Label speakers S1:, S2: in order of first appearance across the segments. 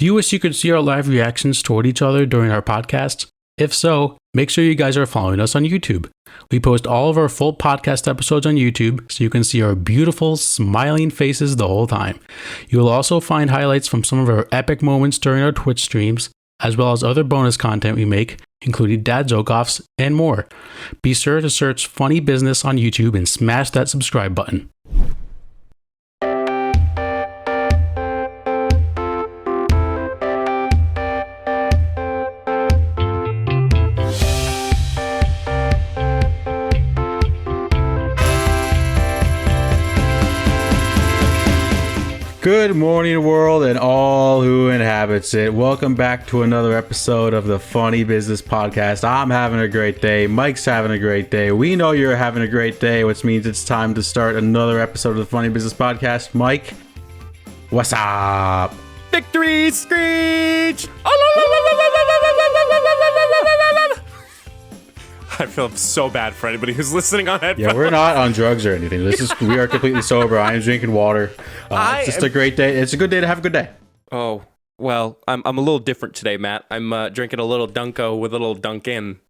S1: Do you wish you could see our live reactions toward each other during our podcasts? If so, make sure you guys are following us on YouTube. We post all of our full podcast episodes on YouTube so you can see our beautiful, smiling faces the whole time. You will also find highlights from some of our epic moments during our Twitch streams, as well as other bonus content we make, including dad joke-offs and more. Be sure to search Funny Business on YouTube and smash that subscribe button. Good morning, world, and all who inhabits it. Welcome back to another episode of the Funny Business Podcast. I'm having a great day. Mike's having a great day. We know you're having a great day, which means it's time to start another episode of the Funny Business Podcast. Mike, what's up?
S2: Victory screech! I feel so bad for anybody who's listening on headphones.
S1: Yeah, we're not on drugs or anything. We are completely sober. I am drinking water. It's just a great day. It's a good day to have a good day.
S2: Oh, well, I'm a little different today, Matt. I'm drinking a little Dunko with a little Dunkin'.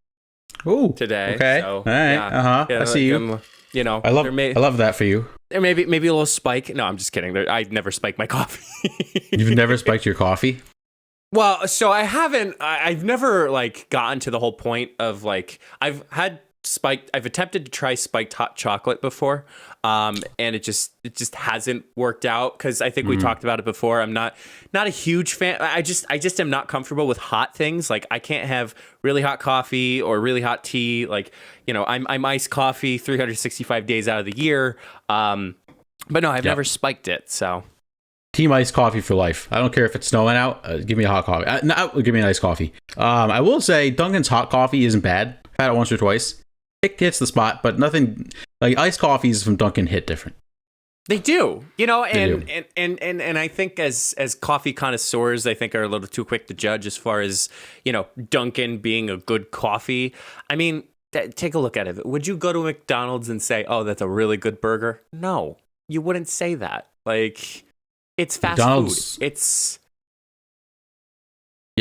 S1: Ooh,
S2: today.
S1: Okay.
S2: So,
S1: all right.
S2: Yeah,
S1: I see you.
S2: You know,
S1: I love that for you.
S2: There maybe a little spike. No, I'm just kidding. I never spike my coffee.
S1: You've never spiked your coffee?
S2: Well, so I've never like gotten to the whole point of like, I've attempted to try spiked hot chocolate before. And it just hasn't worked out because I think we talked about it before. I'm not a huge fan. I just am not comfortable with hot things. Like I can't have really hot coffee or really hot tea. Like, you know, I'm iced coffee 365 days out of the year. But no, I've never spiked it. So.
S1: Team iced coffee for life. I don't care if it's snowing out. Give me a hot coffee. Give me an iced coffee. I will say Dunkin's hot coffee isn't bad. I've had it once or twice. It hits the spot, but nothing like iced coffees from Dunkin' hit different.
S2: They do, you know, and I think as coffee connoisseurs, I think are a little too quick to judge as far as, you know, Dunkin' being a good coffee. I mean, take a look at it. Would you go to McDonald's and say, "Oh, that's a really good burger"? No, you wouldn't say that. Like. It's fast food.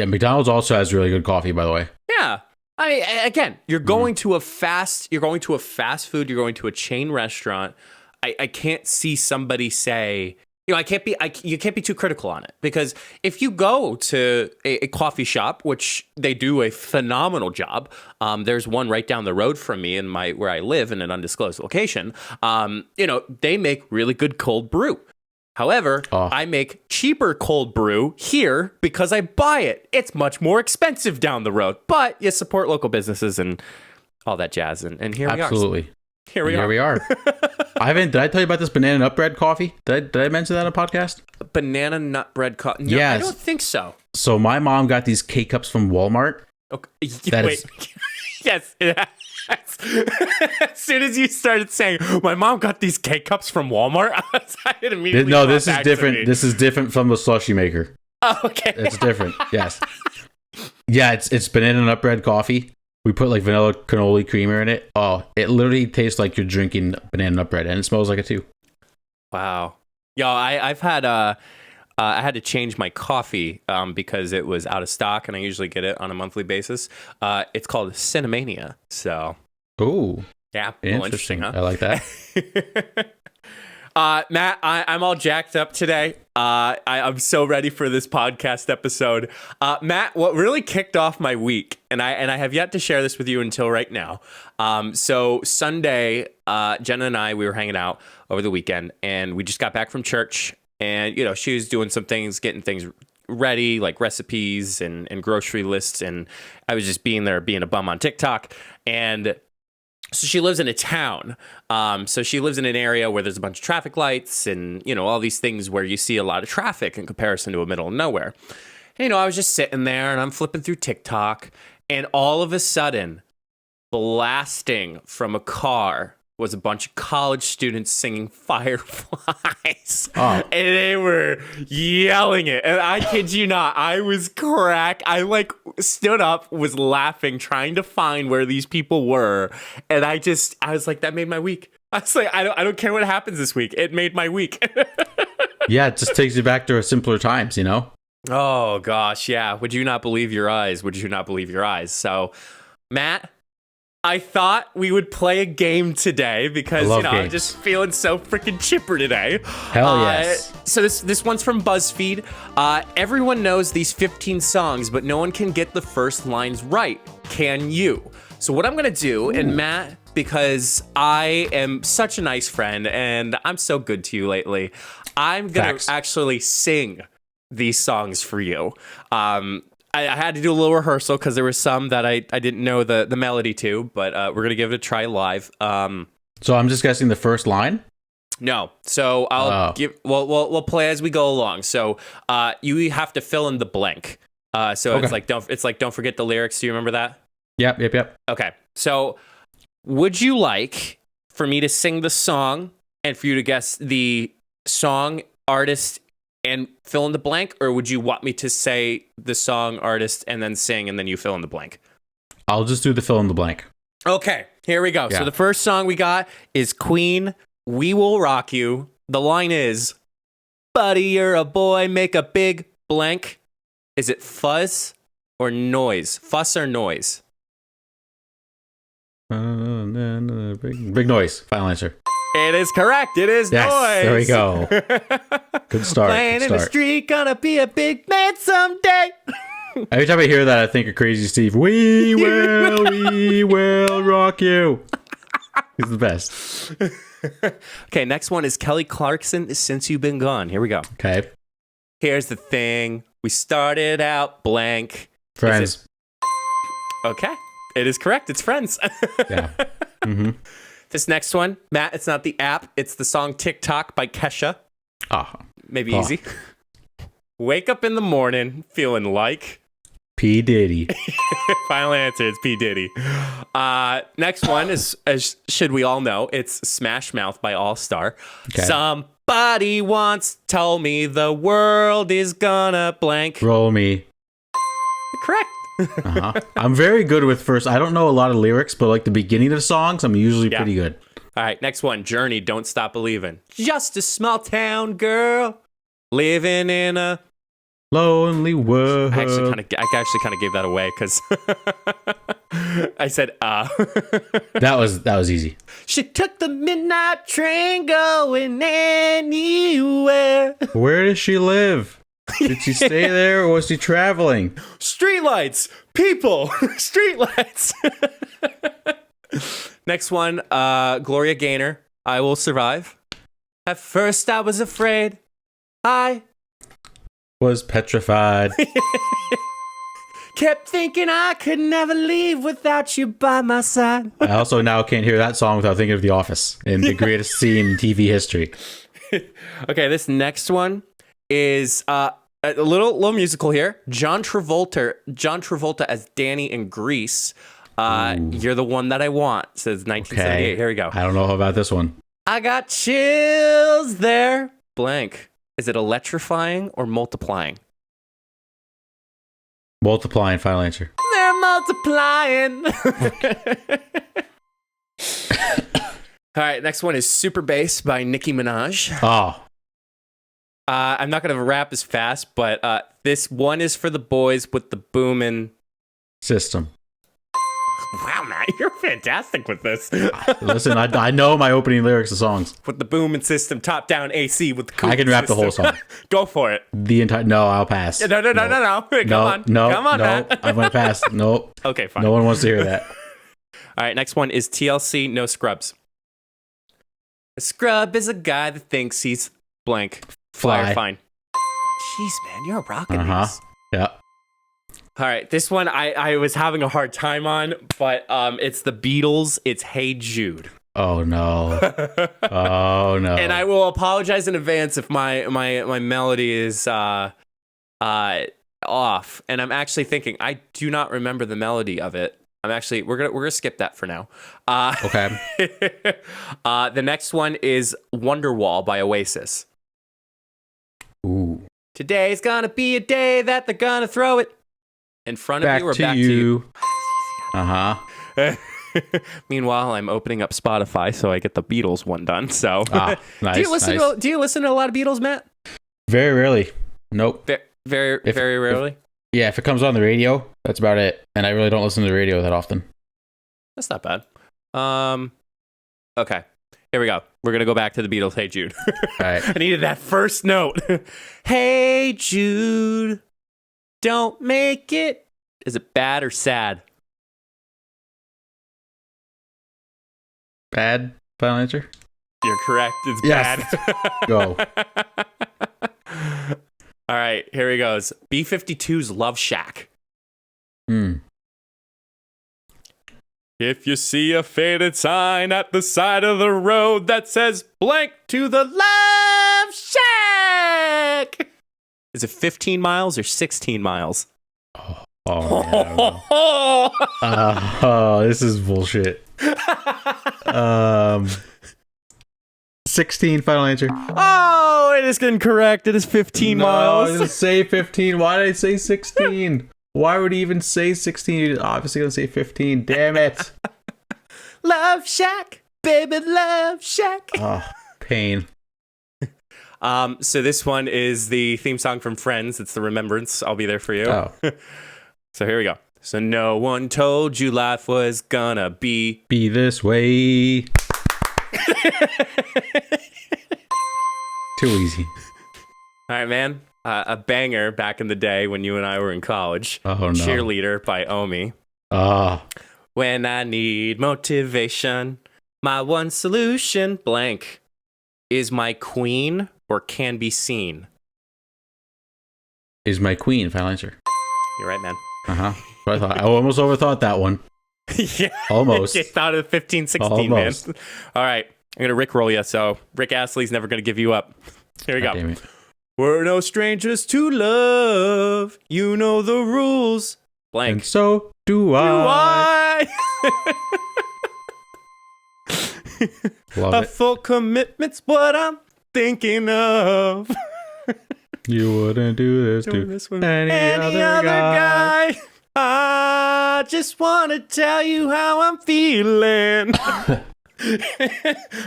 S1: McDonald's also has really good coffee, by the way.
S2: Yeah. I mean, again, you're going to a fast food, you're going to a chain restaurant. I can't see somebody say, you know, you can't be too critical on it, because if you go to a coffee shop, which they do a phenomenal job, there's one right down the road from me where I live in an undisclosed location. You know, they make really good cold brew. However, I make cheaper cold brew here because I buy it. It's much more expensive down the road, but you support local businesses and all that jazz. And here we are.
S1: Absolutely.
S2: Here we are.
S1: Did I tell you about this banana nut bread coffee? Did I mention that on a podcast?
S2: Banana nut bread coffee? No,
S1: yes.
S2: I don't think so.
S1: So my mom got these K-Cups from Walmart.
S2: Okay. Wait. Yes. As soon as you started saying, my mom got these K-Cups from Walmart, I immediately
S1: No, this is different. This is different from the slushie maker.
S2: Oh, okay.
S1: It's different. Yes. Yeah, it's banana nut bread coffee. We put like vanilla cannoli creamer in it. Oh, it literally tastes like you're drinking banana nut bread, and it smells like it too.
S2: Wow. Yo, I've had I had to change my coffee because it was out of stock, and I usually get it on a monthly basis. It's called Cinnamania. So,
S1: ooh,
S2: yeah,
S1: interesting.
S2: Huh?
S1: I like that.
S2: Matt, I'm all jacked up today. I'm so ready for this podcast episode. Matt, what really kicked off my week, and I have yet to share this with you until right now. So Sunday, Jenna and I, we were hanging out over the weekend, and we just got back from church. And, you know, she was doing some things, getting things ready, like recipes and grocery lists. And I was just being a bum on TikTok. And so she lives in a town. So she lives in an area where there's a bunch of traffic lights and, you know, all these things where you see a lot of traffic in comparison to a middle of nowhere. And, you know, I was just sitting there and I'm flipping through TikTok. And all of a sudden, blasting from a car was a bunch of college students singing Fireflies. And they were yelling it. And I kid you not, I was I like stood up, was laughing, trying to find where these people were. And I was like, that made my week. I was like, I don't care what happens this week. It made my week.
S1: Yeah, it just takes you back to simpler times, you know?
S2: Oh gosh, yeah. Would you not believe your eyes? Would you not believe your eyes? So, Matt, I thought we would play a game today because I'm just feeling so freaking chipper today.
S1: Hell yes.
S2: So this one's from BuzzFeed. Everyone knows these 15 songs, but no one can get the first lines right. Can you? So what I'm gonna do, and Matt, because I am such a nice friend and I'm so good to you lately, I'm gonna actually sing these songs for you. I had to do a little rehearsal because there were some that I didn't know the melody to, but we're gonna give it a try live.
S1: So I'm just guessing the first line?
S2: No. So we'll play as we go along. So you have to fill in the blank. So it's like don't forget the lyrics. Do you remember that?
S1: Yep.
S2: Okay. So would you like for me to sing the song and for you to guess the song, artist, and fill in the blank, or would you want me to say the song, artist, and then sing, and then you fill in the blank?
S1: I'll just do the fill in the blank.
S2: Okay, here we go.
S1: Yeah.
S2: So the first song we got is Queen, We Will Rock You. The line is, buddy, you're a boy, make a big blank. Is it fuzz or noise? Fuss or noise?
S1: Big noise. Final answer.
S2: It is correct. It is
S1: yes,
S2: noise.
S1: There we go. Good start.
S2: Playing in the street, gonna be a big man someday.
S1: Every time I hear that, I think of Crazy Steve. We will rock you. He's the best.
S2: Okay, next one is Kelly Clarkson, Since You've Been Gone. Here we go.
S1: Okay.
S2: Here's the thing. We started out blank.
S1: Friends.
S2: Okay. It is correct. It's Friends.
S1: Yeah. Mm-hmm.
S2: This next one, Matt, it's not the app. It's the song TikTok by Kesha. Maybe easy. Wake up in the morning feeling like
S1: P. Diddy.
S2: Final answer, it's P. Diddy. Next one is, as should we all know, it's Smash Mouth by All Star. Okay. Somebody once told me the world is gonna blank.
S1: Roll me.
S2: Correct.
S1: I'm very good with first. I don't know a lot of lyrics, but like the beginning of songs, I'm usually pretty good.
S2: All right, next one. Journey, Don't Stop Believing. Just a small town girl living in a
S1: lonely world.
S2: I actually kind of gave that away because I said
S1: That was easy.
S2: She took the midnight train going anywhere.
S1: Where does she live? Did she stay there or was she traveling?
S2: Streetlights, people, streetlights. Next one, Gloria Gaynor, I Will Survive. At first I was afraid. I
S1: was petrified.
S2: Kept thinking I could never leave without you by my side.
S1: I also now can't hear that song without thinking of The Office and the greatest scene in TV history.
S2: Okay, this next one is a little musical here. John Travolta as Danny in Grease. You're the one that I want. Says 1978. Okay. Here we go.
S1: I don't know about this one.
S2: I got chills there. Blank. Is it electrifying or multiplying?
S1: Multiplying. Final answer.
S2: They're multiplying. All right. Next one is Super Bass by Nicki Minaj.
S1: Oh.
S2: I'm not going to rap as fast, but this one is for the boys with the booming
S1: system.
S2: Wow, Matt, you're fantastic with this.
S1: Listen, I know my opening lyrics of songs.
S2: With the booming system, top down AC with the
S1: I can rap the whole song.
S2: Go for it.
S1: The entire. No, I'll pass.
S2: No. Come on, Matt.
S1: I'm gonna pass. Nope.
S2: Okay, fine.
S1: No one wants to hear that.
S2: All right, next one is TLC, No Scrubs. A scrub is a guy that thinks he's blank. Flyer, fine. Jeez, man, you're rocking these.
S1: Yeah.
S2: All right, this one I was having a hard time on, but it's the Beatles. It's Hey Jude.
S1: Oh no. Oh no.
S2: And I will apologize in advance if my melody is off. And I'm actually thinking I do not remember the melody of it. We're gonna skip that for now.
S1: Okay.
S2: The next one is Wonderwall by Oasis.
S1: Ooh.
S2: Today's gonna be a day that they're gonna throw it in front of you or back to you. Meanwhile, I'm opening up Spotify so I get the Beatles one done. So,
S1: nice,
S2: do you listen to a lot of Beatles, Matt?
S1: Very rarely. Nope.
S2: Very rarely.
S1: Yeah, if it comes on the radio, that's about it. And I really don't listen to the radio that often.
S2: That's not bad. Okay. Here we go. We're going to go back to the Beatles, Hey Jude.
S1: All right.
S2: I needed that first note. Hey Jude, don't make it. Is it bad or sad?
S1: Bad. Final answer?
S2: You're correct. It's
S1: yes.
S2: bad.
S1: Go.
S2: All right, here he goes. B-52's Love Shack. If you see a faded sign at the side of the road that says blank to the Love Shack. Is it 15 miles or 16 miles?
S1: This is bullshit. 16, final answer.
S2: Oh, it is incorrect. It is 15 miles.
S1: I didn't say 15. Why did I say 16? Why would he even say 16? He's obviously going to say 15. Damn it.
S2: Love Shack, baby, Love Shack.
S1: Oh, pain.
S2: So this one is the theme song from Friends. It's the Remembrance. I'll be there for you.
S1: Oh.
S2: So here we go. So no one told you life was gonna be
S1: this way. Too easy.
S2: All right, man. A banger back in the day when you and I were in college.
S1: Oh, no.
S2: Cheerleader by Omi.
S1: Ah.
S2: When I need motivation, my one solution, blank, is my queen or can be seen.
S1: Is my queen, final answer.
S2: You're right, man.
S1: Uh-huh. I almost overthought that one.
S2: Yeah.
S1: Almost.
S2: You thought of 15, 16,
S1: Almost.
S2: man. All right. I'm going to Rickroll you, so Rick Astley's never going to give you up. Here we go.
S1: Damn it.
S2: We're no strangers to love. You know the rules. Blank.
S1: And so do I. Love
S2: A
S1: it.
S2: full commitment's what I'm thinking of.
S1: You wouldn't do this
S2: Doing
S1: to
S2: this with
S1: any other
S2: guy. I just want to tell you how I'm feeling.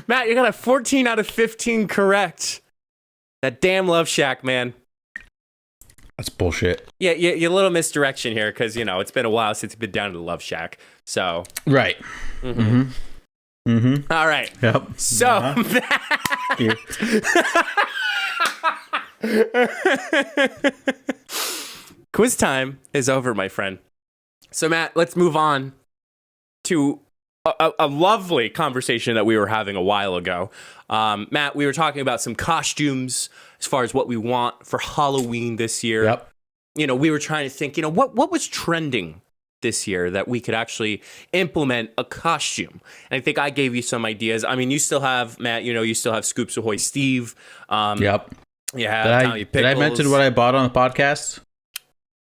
S2: Matt, you got a 14 out of 15 correct. That damn Love Shack, man.
S1: That's bullshit.
S2: Yeah, a little misdirection here because, it's been a while since you've been down to the Love Shack. So.
S1: Right. Mm-hmm. Mm-hmm.
S2: All right.
S1: Yep.
S2: So. Quiz time is over, my friend. So, Matt, let's move on to a lovely conversation that we were having a while ago. Matt, we were talking about some costumes as far as what we want for Halloween this year.
S1: Yep.
S2: We were trying to think, what was trending this year that we could actually implement a costume. And I think I gave you some ideas. I mean, you still have, Matt, you still have Scoops Ahoy Steve.
S1: Yep.
S2: Yeah.
S1: Did I mention what I bought on the podcast?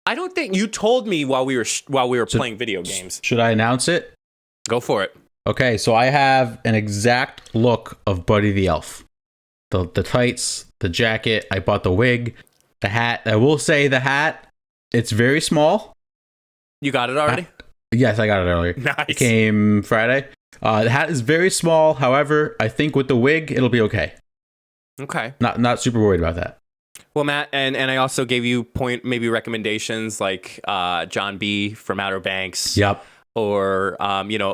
S2: I don't think you told me while we were playing video games.
S1: Should I announce it?
S2: Go for it.
S1: Okay, so I have an exact look of Buddy the Elf. The tights, the jacket, I bought the wig, the hat. I will say the hat, it's very small.
S2: You got it already?
S1: Yes, I got it earlier.
S2: Nice.
S1: It came Friday. The hat is very small. However, I think with the wig, it'll be okay.
S2: Okay.
S1: Not super worried about that.
S2: Well, Matt, and I also gave you maybe recommendations like John B. from Outer Banks.
S1: Yep.
S2: Or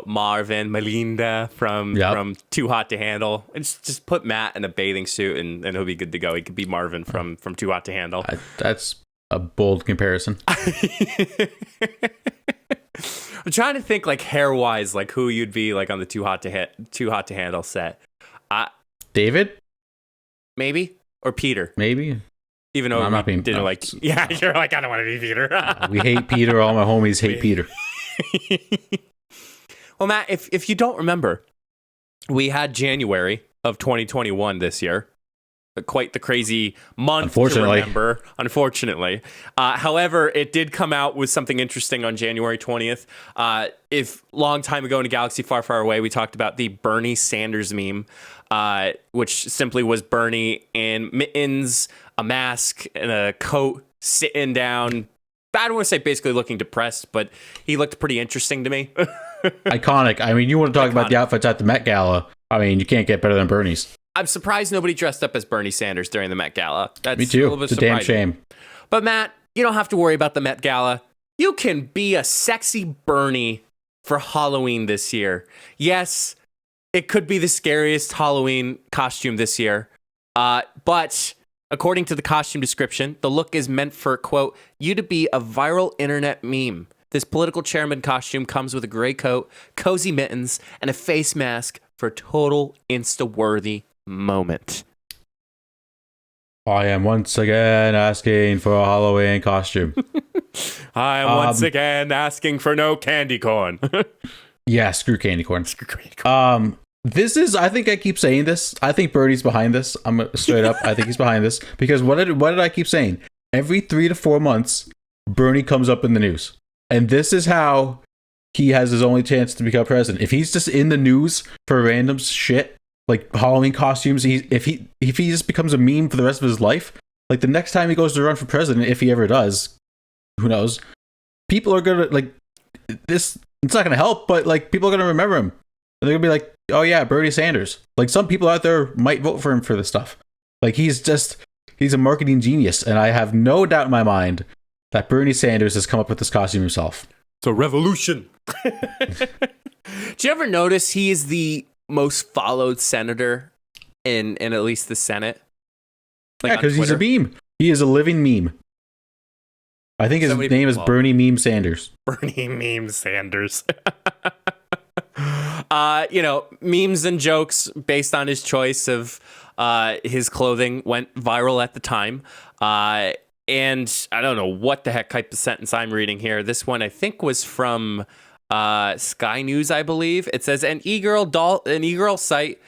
S2: Marvin, Melinda from Too Hot to Handle. And just put Matt in a bathing suit and he'll be good to go. He could be Marvin from Too Hot to Handle.
S1: That's a bold comparison.
S2: I'm trying to think like hair wise, like who you'd be like on the Too Hot to Handle set.
S1: David?
S2: Maybe? Or Peter?
S1: Maybe.
S2: Even though
S1: I'm not being,
S2: you're like, I don't want to be Peter.
S1: We hate Peter. All my homies hate Peter.
S2: Well, Matt, if you don't remember, we had January of 2021 this year. Quite the crazy month to remember, unfortunately. However, it did come out with something interesting on January 20th. Long time ago in a galaxy far, far away, we talked about the Bernie Sanders meme, which simply was Bernie in mittens, a mask, and a coat, sitting down. I don't want to say basically looking depressed, but he looked pretty interesting to me.
S1: Iconic. I mean, you want to talk about the outfits at the Met Gala. I mean, you can't get better than Bernie's.
S2: I'm surprised nobody dressed up as Bernie Sanders during the Met Gala. That's
S1: Me too.
S2: A little bit
S1: it's a damn shame.
S2: But Matt, you don't have to worry about the Met Gala. You can be a sexy Bernie for Halloween this year. Yes, it could be the scariest Halloween costume this year. But according to the costume description, the look is meant for, quote, you to be a viral internet meme. This political chairman costume comes with a gray coat, cozy mittens, and a face mask for a total Insta-worthy moment.
S3: I am once again asking for a Halloween costume.
S2: I am once again asking for no candy corn.
S3: Yeah, screw candy corn. This is, I think I keep saying this. I think Bernie's behind this. I'm straight up. I think he's behind this because what did I keep saying? Every 3 to 4 months, Bernie comes up in the news. And this is how he has his only chance to become president. If he's just in the news for random shit, like Halloween costumes, if he just becomes a meme for the rest of his life, like the next time he goes to run for president, if he ever does, who knows? People are gonna like this. It's not gonna help, but like people are gonna remember him. And they're gonna be like, "Oh yeah, Bernie Sanders." Like some people out there might vote for him for this stuff. Like he's a marketing genius, and I have no doubt in my mind that Bernie Sanders has come up with this costume himself.
S2: It's a revolution. Do you ever notice he is the most followed senator in at least the Senate?
S3: Like yeah, because he's a meme. He is a living meme. I think his name is Bernie Meme Sanders.
S2: Bernie Meme Sanders. Memes and jokes based on his choice of his clothing went viral at the time. And I don't know what the heck type of sentence I'm reading here. This one I think was from Sky News, I believe. It says an e-girl site,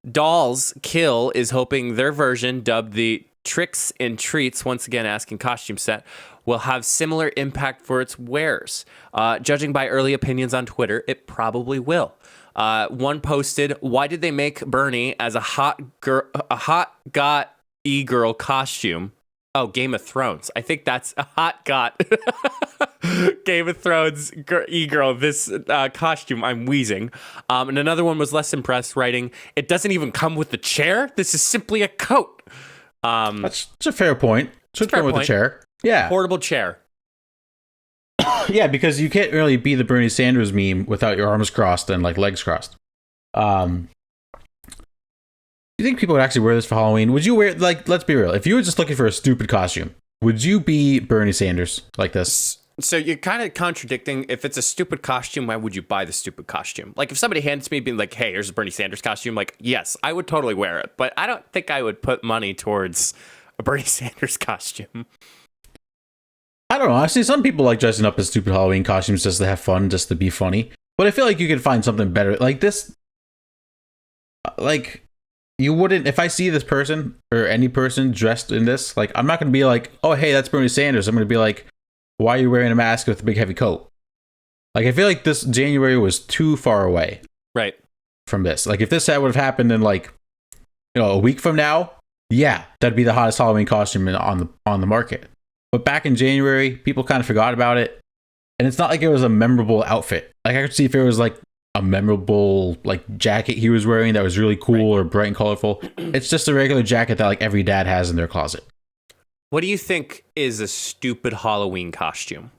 S2: Dolls Kill, is hoping their version, dubbed the Tricks and Treats, once again asking costume set, will have similar impact for its wearers. Judging by early opinions on Twitter, it probably will. One posted, "Why did they make Bernie as a hot got e-girl costume?" Oh, Game of Thrones. I think that's a hot got Game of Thrones e-girl. This costume, I'm wheezing. And another one was less impressed, writing, "It doesn't even come with the chair. This is simply a coat."
S3: That's a fair point. Should come with a chair. Yeah.
S2: Portable chair.
S3: Yeah, because you can't really be the Bernie Sanders meme without your arms crossed and like legs crossed. Do you think people would actually wear this for Halloween? Would you wear, like, let's be real, if you were just looking for a stupid costume, would you be Bernie Sanders like this?
S2: So you're kind of contradicting. If it's a stupid costume, why would you buy the stupid costume? Like if somebody hands me being like, "Hey, here's a Bernie Sanders costume," like, yes, I would totally wear it. But I don't think I would put money towards a Bernie Sanders costume.
S3: I don't know. I see some people like dressing up as stupid Halloween costumes just to have fun, just to be funny. But I feel like you could find something better. Like this, like, you wouldn't, if I see this person or any person dressed in this, like, I'm not going to be like, "Oh, hey, that's Bernie Sanders." I'm going to be like, "Why are you wearing a mask with a big heavy coat?" Like, I feel like this January was too far away.
S2: Right.
S3: From this. Like, if this would have happened in, like, a week from now, yeah, that'd be the hottest Halloween costume on the market. But back in January, people kind of forgot about it. And it's not like it was a memorable outfit. Like, I could see if it was, like, a memorable, like, jacket he was wearing that was really cool or bright and colorful. It's just a regular jacket that, like, every dad has in their closet.
S2: What do you think is a stupid Halloween costume?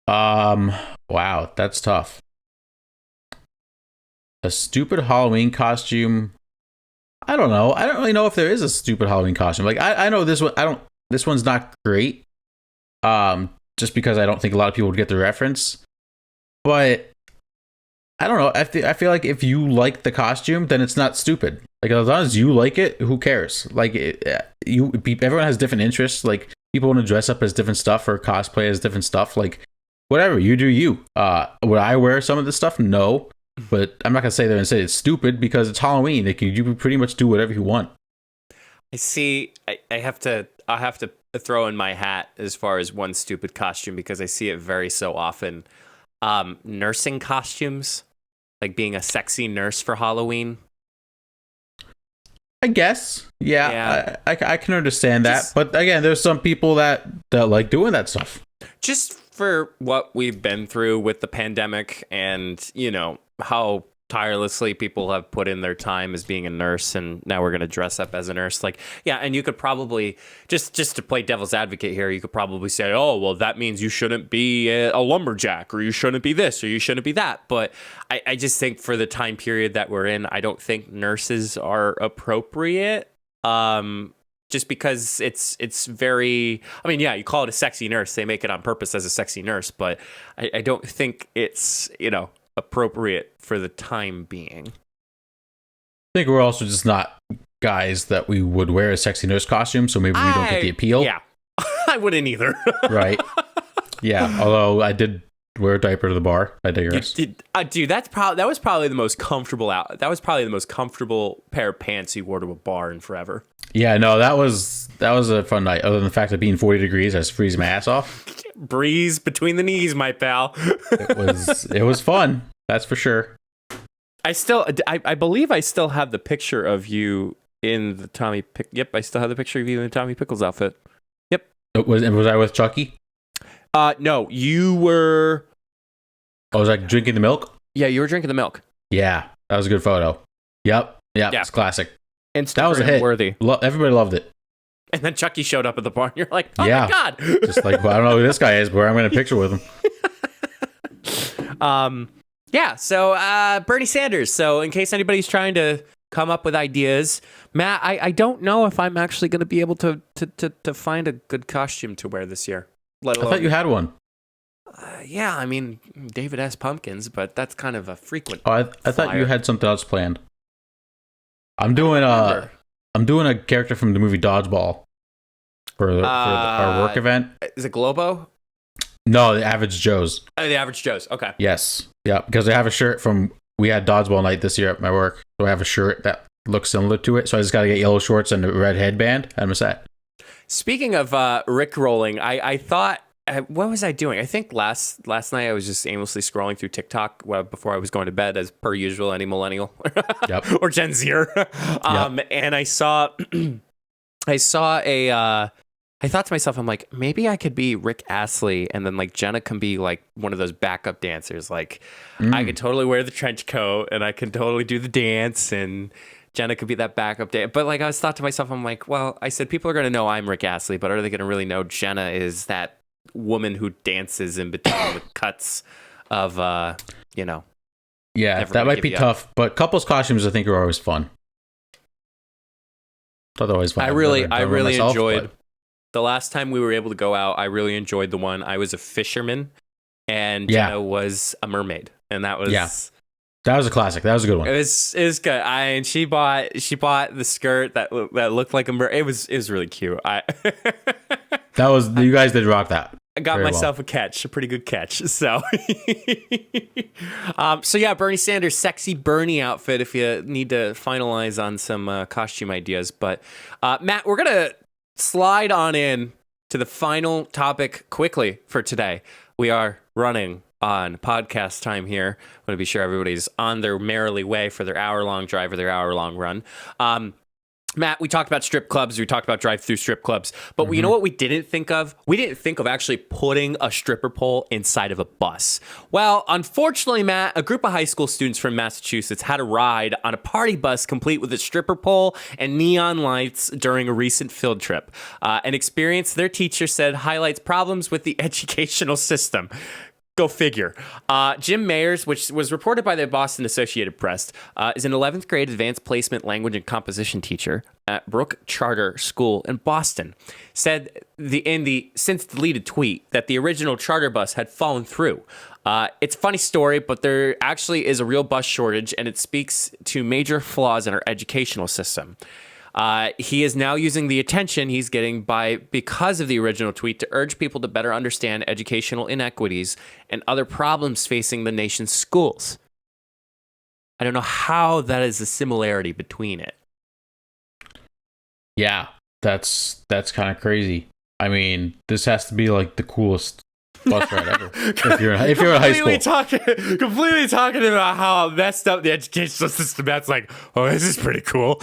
S3: Wow, that's tough. A stupid Halloween costume. I don't know. I don't really know if there is a stupid Halloween costume. Like, I know this one. This one's not great. Just because I don't think a lot of people would get the reference. But I don't know. I feel like if you like the costume, then it's not stupid. Like, as long as you like it, who cares? Like, everyone has different interests. Like, people want to dress up as different stuff or cosplay as different stuff. Like, whatever, you do you. Would I wear some of this stuff? No. But I'm not going to say there and say it's stupid because it's Halloween. Like, you pretty much do whatever you want.
S2: I see. I'll have to throw in my hat as far as one stupid costume because I see it very so often. Nursing costumes, like being a sexy nurse for Halloween.
S3: I guess. Yeah. I can understand that. But again, there's some people that like doing that stuff.
S2: Just for what we've been through with the pandemic and, how tirelessly people have put in their time as being a nurse, and now we're going to dress up as a nurse. Like, yeah, and you could probably, just to play devil's advocate here, you could probably say, oh, well, that means you shouldn't be a lumberjack, or you shouldn't be this, or you shouldn't be that. But I just think for the time period that we're in, I don't think nurses are appropriate. Just because it's very, I mean, yeah, you call it a sexy nurse. They make it on purpose as a sexy nurse, but I don't think it's, appropriate for the time being.
S3: I think we're also just not guys that we would wear a sexy nurse costume, so maybe we don't get the appeal.
S2: Yeah, I wouldn't either.
S3: Right. Yeah, although I did wear a diaper to the bar. I digress.
S2: Dude, that was probably the most comfortable pair of pants you wore to a bar in forever.
S3: Yeah, no, that was a fun night. Other than the fact of being 40 degrees, I was freezing my ass off.
S2: Breeze between the knees, my pal.
S3: It was fun. That's for sure.
S2: I believe I still have the picture of you in the Tommy. Yep, I still have the picture of you in the Tommy Pickles outfit. Yep.
S3: Was I with Chucky?
S2: No, you were.
S3: I was like drinking the milk.
S2: Yeah, you were drinking the milk.
S3: Yeah, that was a good photo. Yep. Yeah. It's classic.
S2: Instagram
S3: that was a hit.
S2: Worthy.
S3: Everybody loved it.
S2: And then Chucky showed up at the bar, and you're like, oh my God.
S3: Just like, well, I don't know who this guy is, but I'm going to picture with him.
S2: Yeah, so Bernie Sanders. So in case anybody's trying to come up with ideas, Matt, I don't know if I'm actually going to be able to find a good costume to wear this year. Let alone,
S3: I thought you had one.
S2: Yeah, I mean, David S. Pumpkins, but that's kind of a frequent.
S3: Oh, I thought you had something else planned. I'm doing a character from the movie Dodgeball for our work event.
S2: Is it Globo?
S3: No, the Average Joes.
S2: Oh, the Average Joes. Okay.
S3: Yes. Yeah, because I have a shirt from, we had Dodgeball night this year at my work. So I have a shirt that looks similar to it. So I just got to get yellow shorts and a red headband. And I'm a set.
S2: Speaking of Rickrolling, I thought, what was I doing? I think last night I was just aimlessly scrolling through TikTok before I was going to bed, as per usual, any millennial
S3: yep.
S2: or Gen Zer.
S3: Yep.
S2: And I saw I thought to myself, I'm like, maybe I could be Rick Astley, and then like Jenna can be like one of those backup dancers. Like I could totally wear the trench coat and I can totally do the dance, and Jenna could be that backup dance. But like I was thought to myself, I'm like, well, I said people are going to know I'm Rick Astley, but are they going to really know Jenna is that woman who dances in between the cuts of,
S3: Yeah, that might be tough, but couples costumes I think are always fun. Thought they're always fun.
S2: I really enjoyed the last time we were able to go out. I really enjoyed the one. I was a fisherman, and Jenna was a mermaid, and that was that was a classic. That was a good one. It was good. And she bought the skirt that looked like a mermaid. It was really cute.
S3: You guys did rock that.
S2: I got myself a pretty good catch. So, so yeah, Bernie Sanders, sexy Bernie outfit if you need to finalize on some costume ideas. But Matt, we're going to slide on in to the final topic quickly for today. We are running on podcast time here. I want to be sure everybody's on their merrily way for their hour-long drive or their hour-long run. Matt, we talked about strip clubs. We talked about drive-through strip clubs. But you know what we didn't think of? We didn't think of actually putting a stripper pole inside of a bus. Well, unfortunately, Matt, a group of high school students from Massachusetts had a ride on a party bus complete with a stripper pole and neon lights during a recent field trip. An experience their teacher said highlights problems with the educational system. Go figure. Jim Mayers, which was reported by the Boston Associated Press, is an 11th grade advanced placement language and composition teacher at Brook Charter School in Boston, said in the since deleted tweet that the original charter bus had fallen through. It's a funny story, but there actually is a real bus shortage, and it speaks to major flaws in our educational system. He is now using the attention he's getting because of the original tweet to urge people to better understand educational inequities and other problems facing the nation's schools. I don't know how that is a similarity between it.
S3: Yeah, that's kind of crazy. I mean, this has to be like the coolest bus ride ever. if you're in high school.
S2: Completely talking about how messed up the educational system. That's like, oh, this is pretty cool.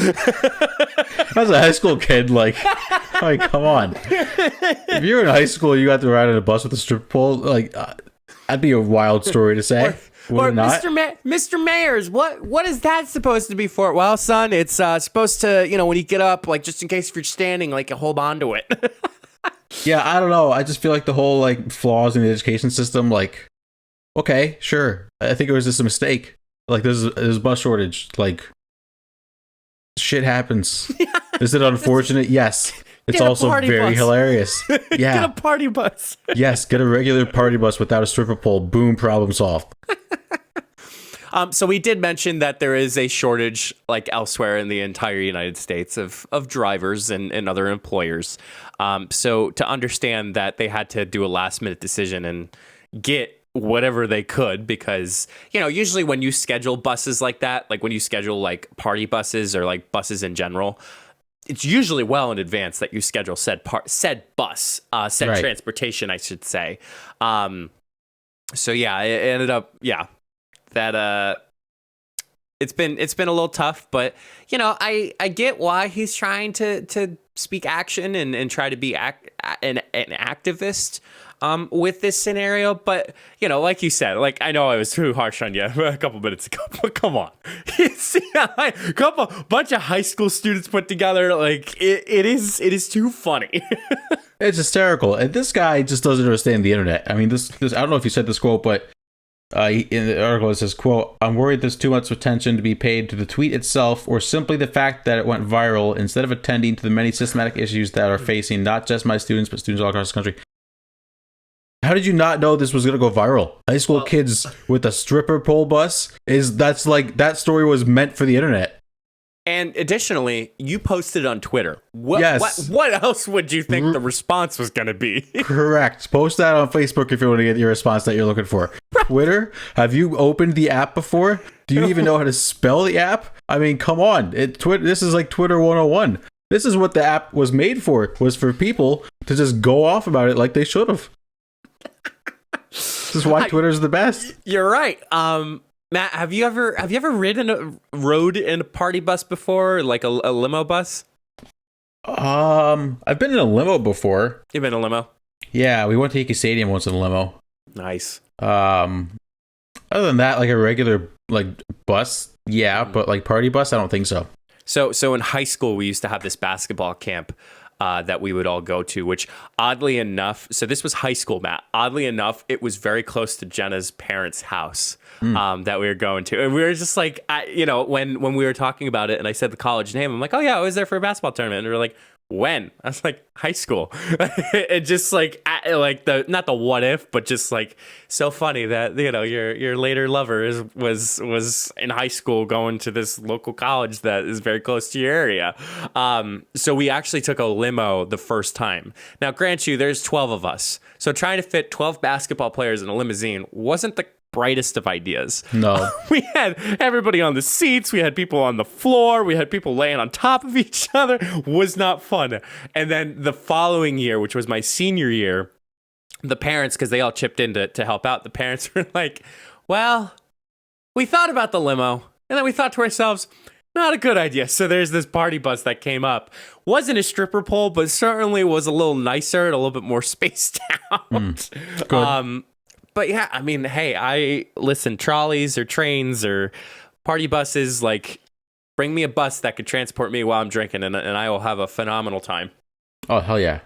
S3: As a high school kid, like come on. If you're in high school, you got to ride on a bus with a strip pole. Like, That'd be a wild story to say.
S2: Or Mr. Mayers, what is that supposed to be for? Well, son, it's supposed to, when you get up, like, just in case if you're standing, like, you hold on to it.
S3: Yeah, I don't know. I just feel like the whole, like, flaws in the education system, like, okay, sure. I think it was just a mistake. Like, there's a bus shortage. Like, shit happens. Is it unfortunate? Yes. It's also very hilarious. Yeah.
S2: Get a party bus.
S3: Yes, get a regular party bus without a stripper pole. Boom, problem solved.
S2: So we did mention that there is a shortage, like elsewhere in the entire United States, of drivers and other employers. So to understand that they had to do a last minute decision and get whatever they could, because, usually when you schedule buses like that, like when you schedule like party buses or like buses in general, it's usually well in advance that you schedule said bus, right. Transportation, I should say. So yeah, it ended up, that it's been a little tough, but I get why he's trying to speak action and try to be an activist with this scenario. But like you said, like, I know I was too harsh on you a couple minutes ago, but come on. Bunch of high school students put together, like, it is too funny.
S3: It's hysterical. And this guy just doesn't understand the internet. I mean, this I don't know if you said this quote, but in the article it says, quote, "I'm worried there's too much attention to be paid to the tweet itself or simply the fact that it went viral instead of attending to the many systematic issues that are facing not just my students, but students all across the country." How did you not know this was going to go viral? High school kids with a stripper pole bus, that story was meant for the internet.
S2: And additionally, you posted on Twitter.
S3: Yes.
S2: What else would you think the response was going to be?
S3: Correct. Post that on Facebook if you want to get your response that you're looking for. Twitter? Have you opened the app before? Do you even know how to spell the app? I mean, come on. This is like Twitter 101. This is what the app was made for, was for people to just go off about it like they should have. This is why Twitter's the best.
S2: You're right. Matt, have you ever rode in a party bus before, like a limo bus?
S3: I've been in a limo before.
S2: You've been in a limo?
S3: Yeah, we went to Yankee Stadium once in a limo.
S2: Nice.
S3: Other than that, like a regular like bus, yeah, but like party bus, I don't think so.
S2: So in high school, we used to have this basketball camp that we would all go to, which oddly enough, so this was high school, Matt. Oddly enough, it was very close to Jenna's parents' house that we were going to. And we were just like, when we were talking about it and I said the college name, I'm like, oh yeah, I was there for a basketball tournament. And we were like, when? I was like, high school. It just like not the what if, but just like so funny that your later lover was in high school going to this local college that is very close to your area. So we actually took a limo the first time. Now, grant you, there's 12 of us, so trying to fit 12 basketball players in a limousine wasn't the brightest of ideas.
S3: No.
S2: We had everybody on the seats, we had people on the floor, we had people laying on top of each other. Was not fun. And then the following year, which was my senior year, the parents, because they all chipped in to help out, the parents were like, well, we thought about the limo, and then we thought to ourselves, not a good idea. So there's this party bus that came up. Wasn't a stripper pole, but certainly was a little nicer and a little bit more spaced out.
S3: Good.
S2: But yeah, I mean, hey, listen, trolleys or trains or party buses, like, bring me a bus that could transport me while I'm drinking, and I will have a phenomenal time.
S3: Oh, hell yeah.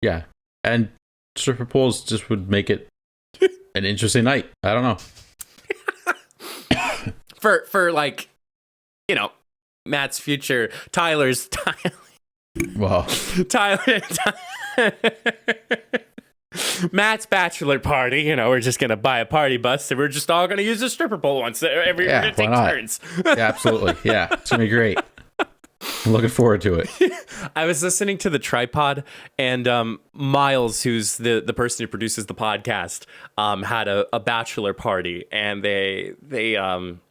S3: Yeah. And stripper poles just would make it an interesting night. I don't know.
S2: For like, Matt's future, Tyler's.
S3: Wow.
S2: Tyler. Matt's bachelor party, we're just gonna buy a party bus and we're just all gonna use a stripper pole once every take turns.
S3: Yeah, absolutely. Yeah, it's gonna be great. I'm looking forward to it.
S2: I was listening to the Tripod, and Miles, who's the person who produces the podcast, had a bachelor party, and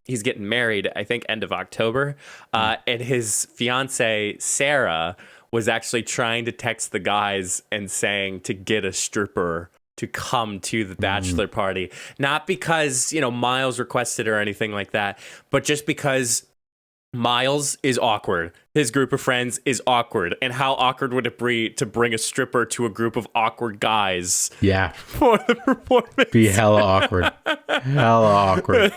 S2: he's getting married, I think, end of October, and his fiance Sarah was actually trying to text the guys and saying to get a stripper to come to the bachelor party. Not because, Miles requested or anything like that, but just because Miles is awkward. His group of friends is awkward. And how awkward would it be to bring a stripper to a group of awkward guys?
S3: Yeah.
S2: For the performance.
S3: Be hella awkward. Hella awkward.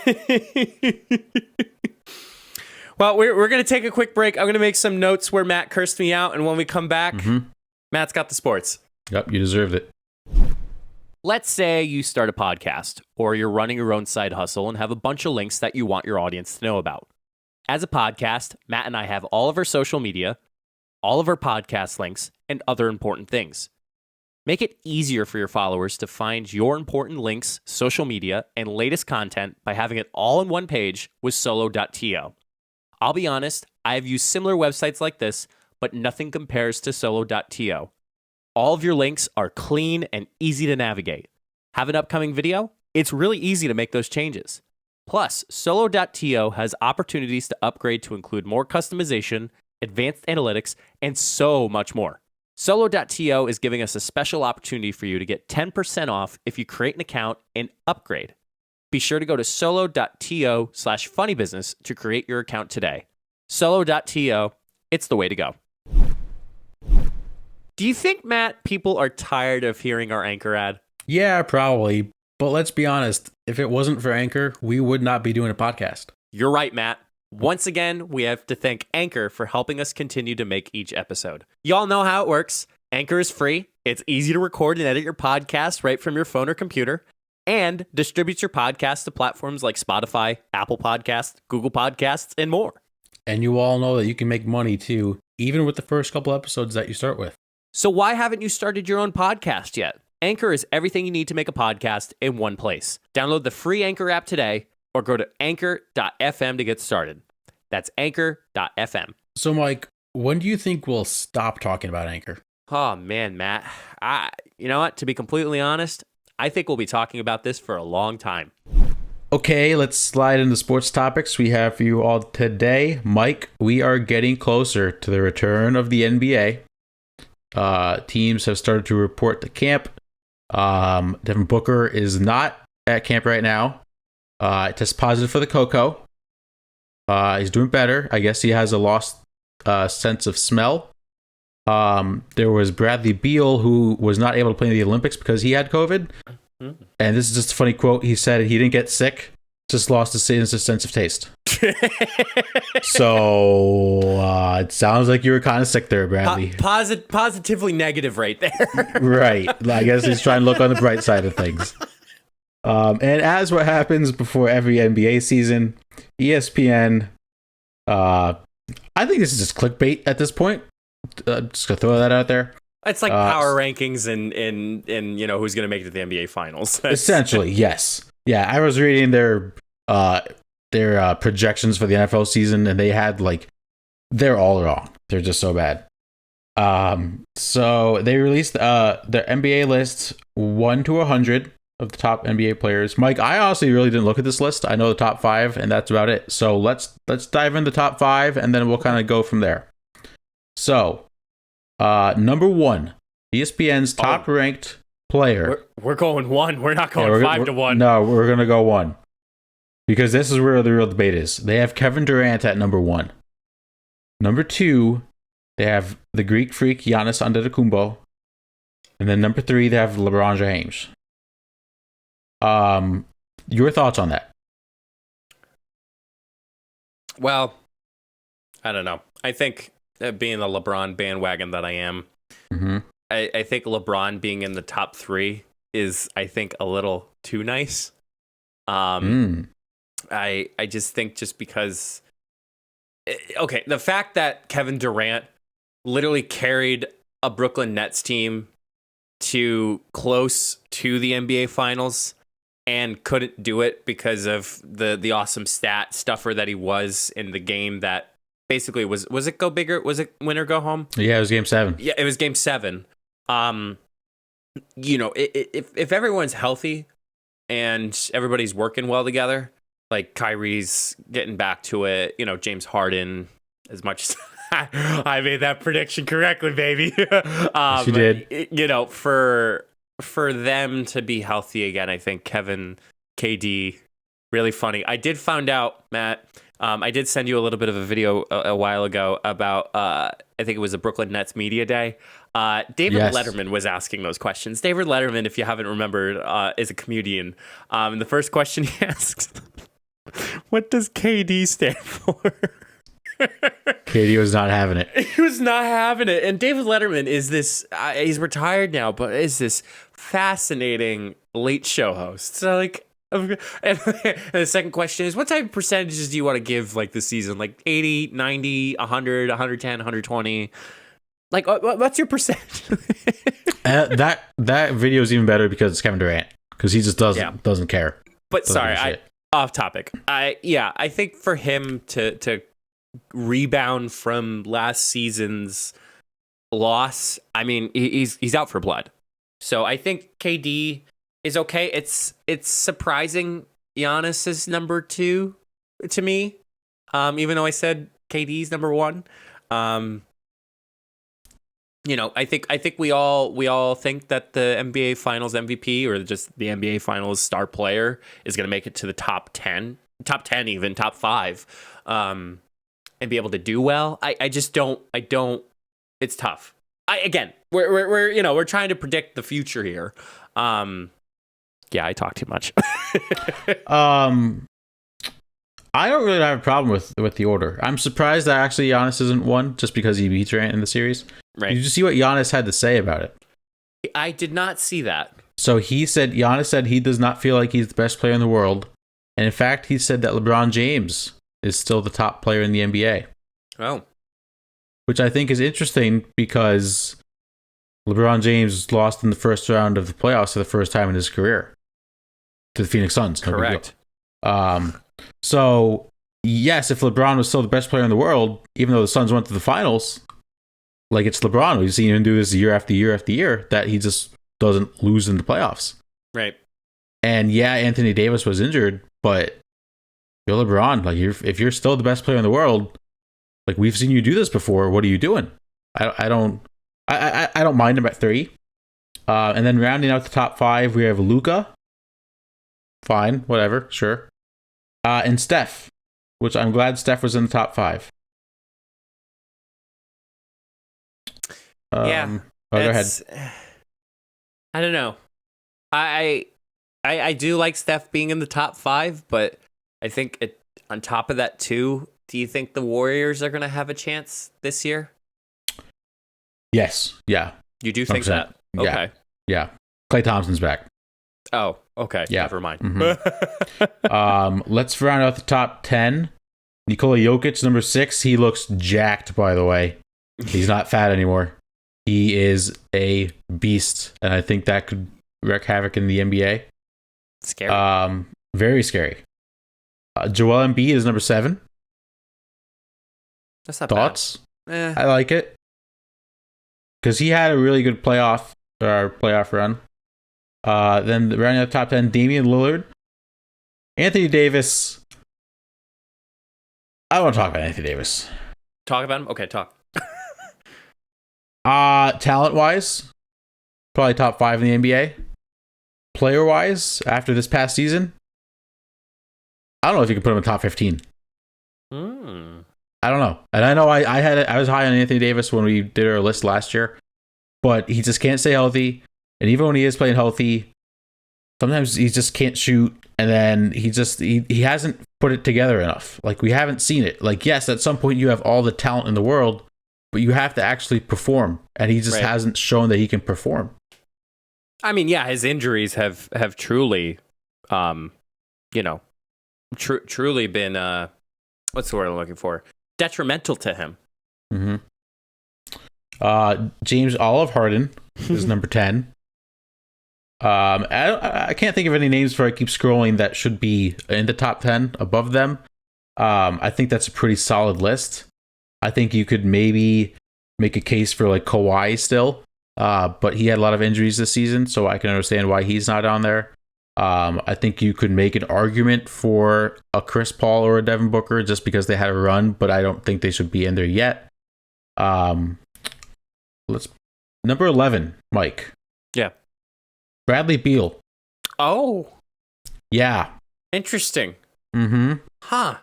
S2: Well, we're going to take a quick break. I'm going to make some notes where Matt cursed me out. And when we come back, Matt's got the sports.
S3: Yep, you deserved it.
S2: Let's say you start a podcast or you're running your own side hustle and have a bunch of links that you want your audience to know about. As a podcast, Matt and I have all of our social media, all of our podcast links, and other important things. Make it easier for your followers to find your important links, social media, and latest content by having it all in one page with solo.to. I'll be honest, I have used similar websites like this, but nothing compares to solo.to. All of your links are clean and easy to navigate. Have an upcoming video? It's really easy to make those changes. Plus, solo.to has opportunities to upgrade to include more customization, advanced analytics, and so much more. Solo.to is giving us a special opportunity for you to get 10% off if you create an account and upgrade. Be sure to go to solo.to/funnybusiness to create your account today. Solo.to, it's the way to go. Do you think, Matt, people are tired of hearing our Anchor ad?
S1: Yeah, probably. But let's be honest, if it wasn't for Anchor, we would not be doing a podcast.
S2: You're right, Matt. Once again, we have to thank Anchor for helping us continue to make each episode. Y'all know how it works. Anchor is free. It's easy to record and edit your podcast right from your phone or computer, and distributes your podcast to platforms like Spotify, Apple Podcasts, Google Podcasts, and more.
S1: And you all know that you can make money too, even with the first couple episodes that you start with.
S2: So why haven't you started your own podcast yet? Anchor is everything you need to make a podcast in one place. Download the free Anchor app today or go to anchor.fm to get started. That's anchor.fm.
S1: So, Mike, when do you think we'll stop talking about Anchor?
S2: Oh, man, Matt. You know what? To be completely honest, I think we'll be talking about this for a long time.
S3: Okay, let's slide into sports topics we have for you all today. Mike, we are getting closer to the return of the NBA. Teams have started to report to camp. Devin Booker is not at camp right now. Tests positive for the cocoa. He's doing better. I guess he has a lost sense of smell. There was Bradley Beal, who was not able to play in the Olympics because he had COVID. And this is just a funny quote. He said he didn't get sick, just lost his sense of taste. So it sounds like you were kind of sick there, Bradley.
S2: Positively negative right there.
S3: Right. I guess he's trying to look on the bright side of things. And as what happens before every NBA season, ESPN, I think this is just clickbait at this point. Just gonna throw that out there.
S2: It's like power rankings and you know who's going to make it to the NBA Finals.
S3: Essentially, yes. Yeah, I was reading their projections for the NFL season, and they had they're all wrong. They're just so bad. So they released their NBA list 1 to 100 of the top NBA players. Mike, I honestly really didn't look at this list. I know the top 5, and that's about it. So let's dive in the top 5, and then we'll kind of go from there. So. Number 1, ESPN's top-ranked player.
S2: We're going 1. We're not going 5 to 1.
S3: No, we're going to go 1. Because this is where the real debate is. They have Kevin Durant at number 1. Number 2, they have the Greek freak Giannis Antetokounmpo. And then number 3, they have LeBron James. Your thoughts on that?
S2: Well, I don't know. I think being the LeBron bandwagon that I am, I think LeBron being in the top 3 is, I think, a little too nice. I just think just because, okay, the fact that Kevin Durant literally carried a Brooklyn Nets team to close to the NBA Finals and couldn't do it because of the awesome stat stuffer that he was in the game that basically was it go bigger? Was it win or go home?
S3: Yeah, it was game 7.
S2: Yeah, it was game 7. You know, if everyone's healthy and everybody's working well together, like Kyrie's getting back to it, you know, James Harden, as much as I made that prediction correctly, baby.
S3: Yes, you did.
S2: You know, for them to be healthy again, I think Kevin, KD, really funny. I did find out, Matt, I did send you a little bit of a video a while ago about, I think it was a Brooklyn Nets Media Day. David Letterman was asking those questions. David Letterman, if you haven't remembered, is a comedian. And the first question he asks, what does KD stand for?
S3: KD was not having it.
S2: He was not having it. And David Letterman is this, he's retired now, but is this fascinating late show host. So like, and the second question is, what type of percentages do you want to give like this season? Like 80, 90, 100, 110, 120? Like, what's your percentage?
S3: That video is even better because it's Kevin Durant, because he just doesn't care.
S2: But sorry, off topic. I think for him to rebound from last season's loss, I mean, he's out for blood. So I think KD is okay. It's surprising Giannis is number 2 to me, even though I said KD's number 1. You know, I think we all think that the NBA Finals MVP, or just the NBA Finals star player, is going to make it to the top 10, even top 5, and be able to do well. I just don't. It's tough. We're trying to predict the future here. Yeah, I talk too much.
S3: I don't really have a problem with the order. I'm surprised that actually Giannis isn't 1, just because he beat Durant in the series.
S2: Right.
S3: Did you see what Giannis had to say about it?
S2: I did not see that.
S3: So Giannis said he does not feel like he's the best player in the world. And in fact, he said that LeBron James is still the top player in the NBA.
S2: Oh.
S3: Which I think is interesting, because LeBron James lost in the first round of the playoffs for the first time in his career to the Phoenix Suns.
S2: Correct.
S3: So, yes, if LeBron was still the best player in the world, even though the Suns went to the finals, like, it's LeBron. We've seen him do this year after year after year, that he just doesn't lose in the playoffs.
S2: Right.
S3: And yeah, Anthony Davis was injured, but you're LeBron. Like, if you're still the best player in the world, like, we've seen you do this before. What are you doing? I don't mind him at 3. And then rounding out the top 5, we have Luka. Fine, whatever, sure. And Steph, which I'm glad Steph was in the top 5.
S2: Go ahead. I don't know. I do like Steph being in the top 5, but I think on top of that too, do you think the Warriors are going to have a chance this year?
S3: Yes. Yeah.
S2: You do think
S3: 100%.
S2: that? Okay.
S3: Yeah. Klay Thompson's back.
S2: Oh, okay.
S3: Yeah.
S2: Never mind.
S3: Mm-hmm. Let's round out the top 10. Nikola Jokic, number 6. He looks jacked, by the way. He's not fat anymore. He is a beast, and I think that could wreak havoc in the NBA.
S2: Scary.
S3: Very scary. Joel Embiid is number 7.
S2: That's not
S3: Thoughts?
S2: bad.
S3: I like it, because he had a really good playoff run. Then rounding out the top 10, Damian Lillard. Anthony Davis. I don't want to talk about Anthony Davis.
S2: Talk about him? Okay, talk.
S3: Talent-wise, probably top 5 in the NBA. Player-wise, after this past season, I don't know if you could put him in top 15. I don't know. And I know I was high on Anthony Davis when we did our list last year, but he just can't stay healthy. And even when he is playing healthy, sometimes he just can't shoot. And then he hasn't put it together enough. Like, we haven't seen it. Like, yes, at some point you have all the talent in the world, but you have to actually perform. And he just hasn't shown that he can perform.
S2: I mean, yeah, his injuries have truly, truly been, what's the word I'm looking for? Detrimental to him.
S3: Mm-hmm. James Olive Harden is number 10. I can't think of any names before I keep scrolling that should be in the top 10 above them. I think that's a pretty solid list. I think you could maybe make a case for like Kawhi still, but he had a lot of injuries this season, so I can understand why he's not on there. I think you could make an argument for a Chris Paul or a Devin Booker just because they had a run, but I don't think they should be in there yet. Number 11, Mike.
S2: Yeah.
S3: Bradley Beal.
S2: Oh.
S3: Yeah.
S2: Interesting.
S3: Mm-hmm.
S2: Huh.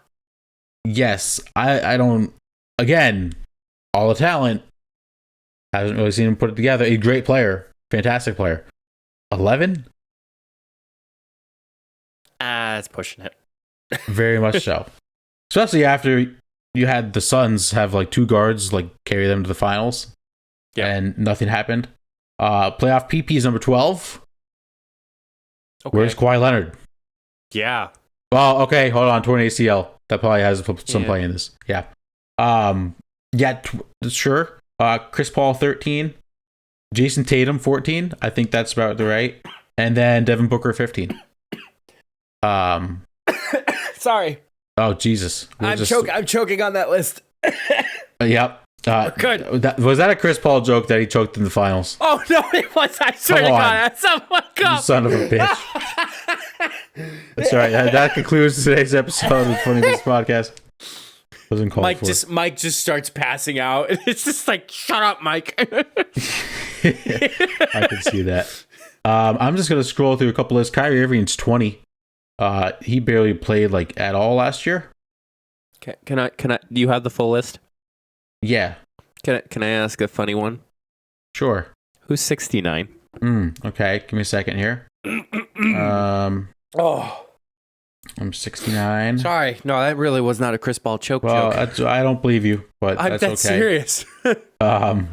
S3: yes, I don't. Again, all the talent. Haven't really seen him put it together. A great player, fantastic player. 11?
S2: It's pushing it.
S3: Very much so. Especially after you had the Suns have like two guards like carry them to the finals. Yeah. And nothing happened. Playoff PP is number 12. Okay. Where's Kawhi Leonard?
S2: Yeah.
S3: Well, okay, hold on. Torn ACL. That probably has some play in this. Yeah. Sure. Chris Paul 13. Jason Tatum 14. I think that's about the right. And then Devin Booker 15.
S2: Sorry.
S3: Oh Jesus!
S2: I'm choking on that list.
S3: Yep.
S2: Good.
S3: Was that a Chris Paul joke that he choked in the finals?
S2: Oh no, it was. I swear to God, you son
S3: of a bitch. That's right. That concludes today's episode of the Funny Business Podcast. Wasn't called
S2: Mike just starts passing out. It's just like, shut up, Mike.
S3: I can see that. I'm just gonna scroll through a couple lists. Kyrie Irving's 20. He barely played like at all last year.
S2: Can I? Do you have the full list?
S3: Yeah.
S2: Can I ask a funny one?
S3: Sure.
S2: Who's 69?
S3: Okay, give me a second here. I'm 69.
S2: Sorry, no, that really was not a Chris Paul joke.
S3: I don't believe you, but that's okay.
S2: Serious.
S3: I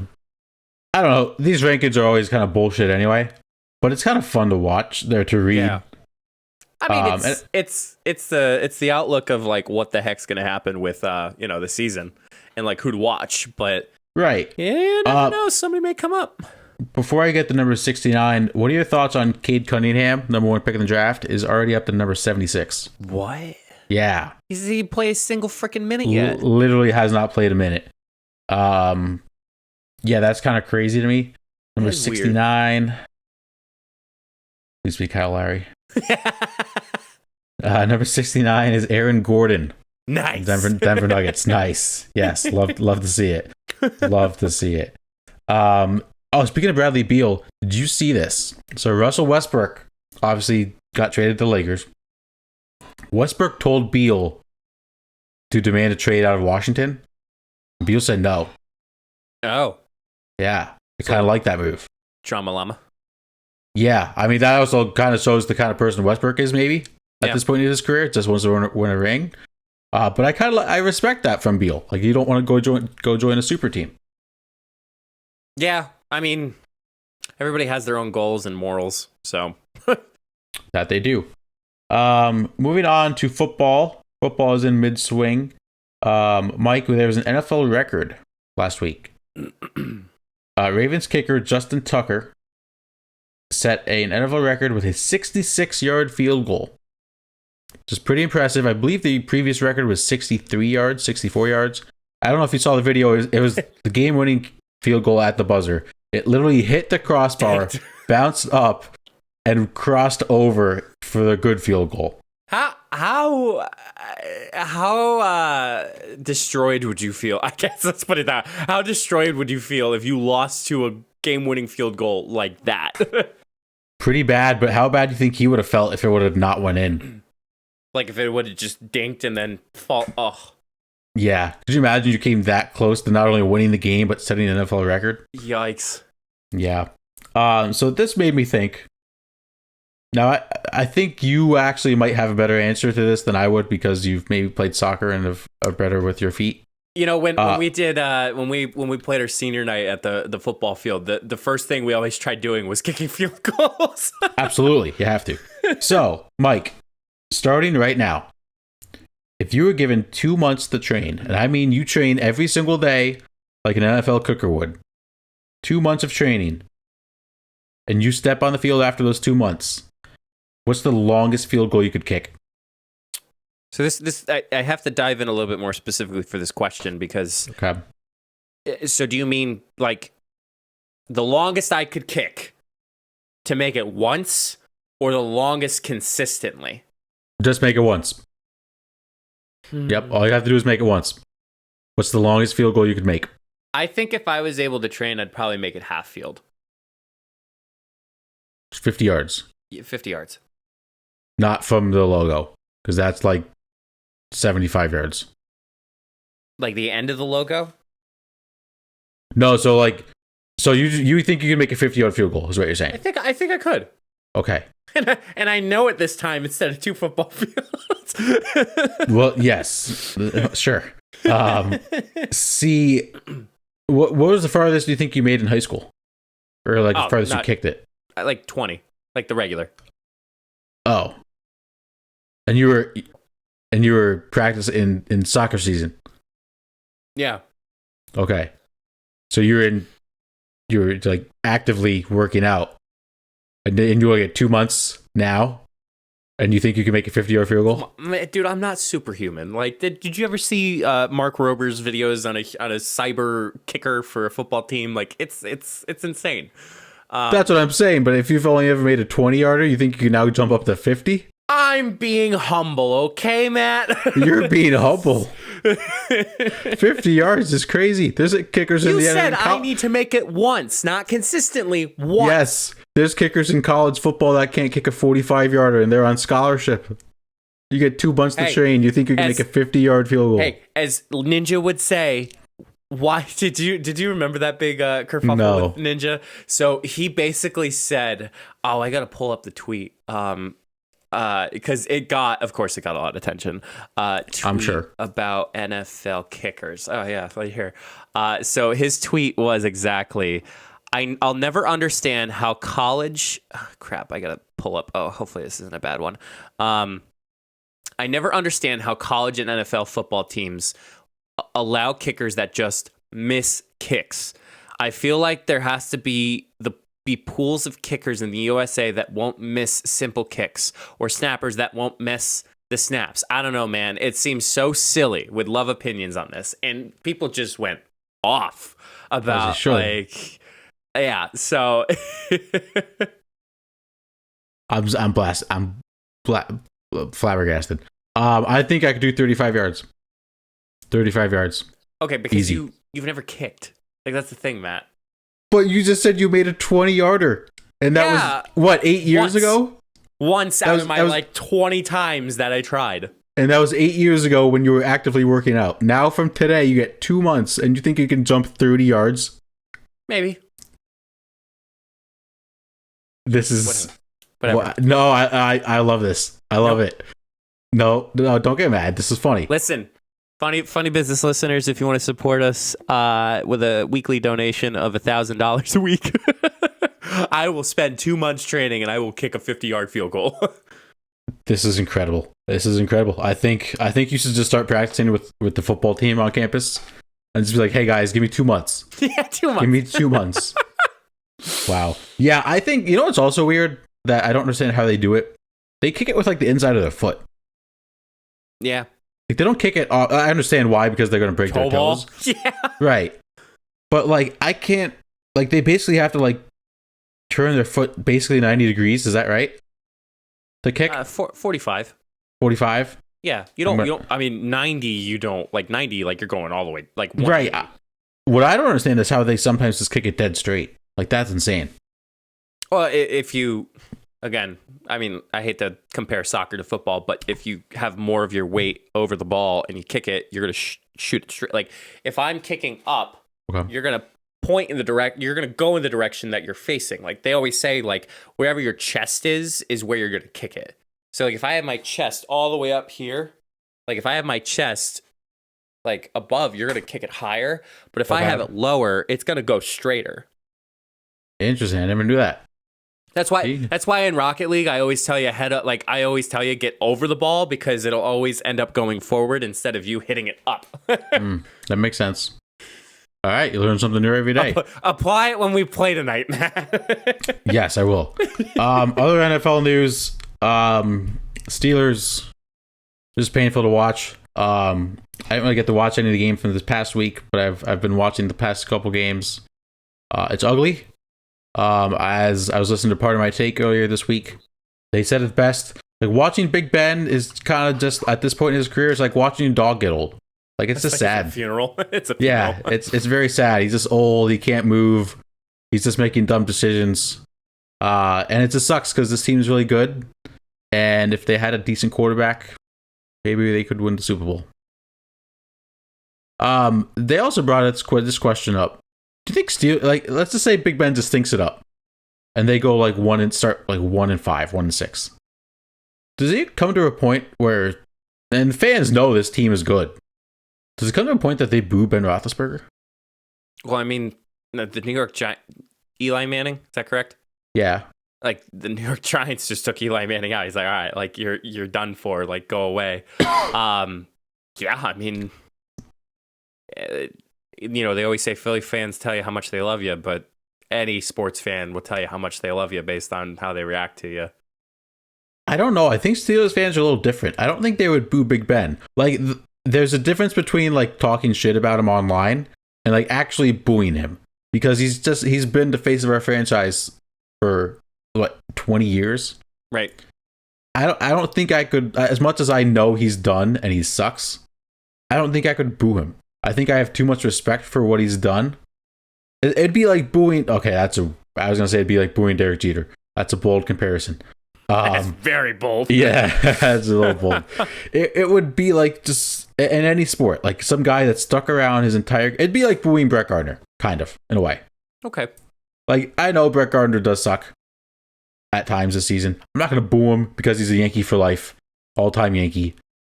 S3: don't know. These rankings are always kind of bullshit anyway, but it's kind of fun to watch. There to read. Yeah.
S2: I mean, it's the outlook of like what the heck's gonna happen with the season and like who to watch, but
S3: right.
S2: Yeah, you never know. Somebody may come up.
S3: Before I get to number 69, what are your thoughts on Cade Cunningham, number 1 pick in the draft, is already up to number 76?
S2: What?
S3: Yeah.
S2: Has he played a single freaking minute yet?
S3: Literally has not played a minute. Yeah, that's kind of crazy to me. Number 69. Weird. Please be Kyle Lowry. Number 69 is Aaron Gordon.
S2: Nice.
S3: Denver Nuggets. Nice. Yes. Love to see it. Love to see it. Speaking of Bradley Beal, did you see this? So Russell Westbrook obviously got traded to the Lakers. Westbrook told Beal to demand a trade out of Washington. Beal said no.
S2: Oh.
S3: Yeah. I kind of like that move.
S2: Drama llama.
S3: Yeah. I mean, that also kind of shows the kind of person Westbrook is maybe at this point in his career. Just wants to win a ring. But I respect that from Beal. Like, you don't want to go join a super team.
S2: Yeah. I mean, everybody has their own goals and morals, so.
S3: That they do. Moving on to football. Football is in mid-swing. Mike, there was an NFL record last week. Ravens kicker Justin Tucker set an NFL record with a 66-yard field goal. Which is pretty impressive. I believe the previous record was 63 yards, 64 yards. I don't know if you saw the video. It was the game-winning field goal at the buzzer. It literally hit the crossbar, bounced up, and crossed over for the good field goal.
S2: How destroyed would you feel? I guess let's put it that. How destroyed would you feel if you lost to a game-winning field goal like that?
S3: Pretty bad, but how bad do you think he would have felt if it would have not went in?
S2: Like if it would have just dinked and then fall. Oh.
S3: Yeah. Could you imagine you came that close to not only winning the game, but setting an NFL record?
S2: Yikes.
S3: Yeah. So this made me think. Now, I think you actually might have a better answer to this than I would because you've maybe played soccer and are better with your feet.
S2: You know, when we did when we played our senior night at the football field, the first thing we always tried doing was kicking field goals.
S3: Absolutely. You have to. So, Mike, starting right now, if you were given 2 months to train, and I mean you train every single day like an NFL cooker would, 2 months of training, and you step on the field after those 2 months, what's the longest field goal you could kick?
S2: So this I have to dive in a little bit more specifically for this question because...
S3: Okay.
S2: So do you mean like the longest I could kick to make it once or the longest consistently?
S3: Just make it once. Yep, all you have to do is make it once. What's the longest field goal you could make?
S2: I think if I was able to train, I'd probably make it half field.
S3: 50 yards.
S2: Yeah, 50 yards.
S3: Not from the logo, because that's like 75 yards.
S2: Like the end of the logo?
S3: No, so you think you can make a 50-yard field goal is what you're saying?
S2: I think I could.
S3: Okay.
S2: And I know it this time instead of 2 football fields.
S3: Well, yes, sure. See, what was the farthest you think you made in high school, or like the farthest you kicked it?
S2: Like 20, like the regular.
S3: Oh, and you were practicing in soccer season.
S2: Yeah.
S3: Okay, so you were like actively working out, and you only get 2 months now. And you think you can make a 50-yard field goal?
S2: Dude, I'm not superhuman. Like, did you ever see Mark Rober's videos on a cyber kicker for a football team? Like, it's insane.
S3: That's what I'm saying. But if you've only ever made a 20-yarder, you think you can now jump up to 50?
S2: I'm being humble, okay, Matt?
S3: You're being humble. 50 yards is crazy. There's kickers in the
S2: You said I need to make it once, not consistently. Once.
S3: Yes. There's kickers in college football that can't kick a 45-yarder, and they're on scholarship. You get 2 months to train. You think you can make a 50-yard field goal?
S2: Hey, as Ninja would say, why did you remember that big kerfuffle
S3: No.
S2: with Ninja? So he basically said, "Oh, I got to pull up the tweet." Because it got a lot of attention.
S3: I'm sure.
S2: About NFL kickers. Oh yeah, right here. So his tweet was exactly, I'll never understand how college. Oh, crap, I gotta pull up. Oh, hopefully this isn't a bad one. I never understand how college and NFL football teams allow kickers that just miss kicks. I feel like there has to be pools of kickers in the USA that won't miss simple kicks, or snappers that won't miss the snaps. I don't know, man. It seems so silly. Would love opinions on this. And people just went off about like, yeah. So
S3: I'm flabbergasted. I think I could do 35 yards. 35 yards.
S2: Okay, because
S3: Easy.
S2: you've never kicked. Like, that's the thing, Matt.
S3: But you just said you made a 20-yarder. And that was, what, 8 years ago?
S2: Once out of my 20 times that I tried.
S3: And that was 8 years ago when you were actively working out. Now from today, you get 2 months, and you think you can jump 30 yards?
S2: Maybe.
S3: This is...
S2: Whatever.
S3: No, I love this. I love it. No, don't get mad. This is funny.
S2: Listen. Funny business listeners, if you want to support us with a weekly donation of $1,000 a week, I will spend 2 months training and I will kick a 50-yard field goal.
S3: This is incredible. I think you should just start practicing with the football team on campus and just be like, hey guys, give me 2 months.
S2: Yeah, 2 months.
S3: Give me 2 months. Wow. Yeah, I think, you know what's also weird that I don't understand how they do it? They kick it with like the inside of their foot.
S2: Yeah.
S3: Like, they don't kick it. I understand why, because they're going to break their toes.
S2: Yeah.
S3: Right. But, like, I can't. Like, they basically have to, like, turn their foot basically 90 degrees. Is that right? To kick?
S2: 45.
S3: 45?
S2: Yeah. You don't. I mean, 90, you don't. Like, 90, like, you're going all the way. Like,
S3: right. What I don't understand is how they sometimes just kick it dead straight. Like, that's insane.
S2: Well, if you. Again, I mean, I hate to compare soccer to football, but if you have more of your weight over the ball and you kick it, you're going to shoot it straight. Like, if I'm kicking up, you're going to point in the you're going to go in the direction that you're facing. Like, they always say, like, wherever your chest is where you're going to kick it. So, like, if I have my chest all the way up here, like, if I have my chest, like, above, you're going to kick it higher. But if I have it lower, it's going to go straighter.
S3: Interesting. I never knew that.
S2: That's why in Rocket League I always tell you get over the ball, because it'll always end up going forward instead of you hitting it up.
S3: That makes sense. All right, you learn something new every day.
S2: Apply it when we play tonight, man.
S3: Yes, I will. Other NFL news: Steelers. Just painful to watch. I didn't really get to watch any of the game from this past week, but I've been watching the past couple games. It's ugly. As I was listening to Part of My Take earlier this week, they said it best. Like, watching Big Ben is kind of just, at this point in his career, it's like watching a dog get old. Like, it's just sad.
S2: It's a funeral. It's a funeral.
S3: Yeah, it's very sad. He's just old. He can't move. He's just making dumb decisions. And it just sucks because this team is really good. And if they had a decent quarterback, maybe they could win the Super Bowl. They also brought this question up. Do you think Steel, like, let's just say Big Ben just thinks it up, and they go like 1-5, 1-6. Does it come to a point where, and fans know this team is good, does it come to a point that they boo Ben Roethlisberger?
S2: Well, I mean, the New York Giants, Eli Manning, is that correct?
S3: Yeah.
S2: Like the New York Giants just took Eli Manning out. He's like, all right, like you're done for, like go away. Yeah, I mean, they always say Philly fans tell you how much they love you, but any sports fan will tell you how much they love you based on how they react to you.
S3: I don't know. I think Steelers fans are a little different. I don't think they would boo Big Ben. Like, there's a difference between like talking shit about him online and like actually booing him, because he's been the face of our franchise for 20 years.
S2: Right.
S3: I don't think I could, as much as I know he's done and he sucks, I don't think I could boo him. I think I have too much respect for what he's done. It'd be like booing. Okay, I was gonna say it'd be like booing Derek Jeter. That's a bold comparison.
S2: That's very bold.
S3: Yeah, that's a little bold. It would be like just in any sport, like some guy that stuck around his entire. It'd be like booing Brett Gardner, kind of, in a way.
S2: Okay.
S3: Like, I know Brett Gardner does suck at times this season. I'm not gonna boo him because he's a Yankee for life, all-time Yankee,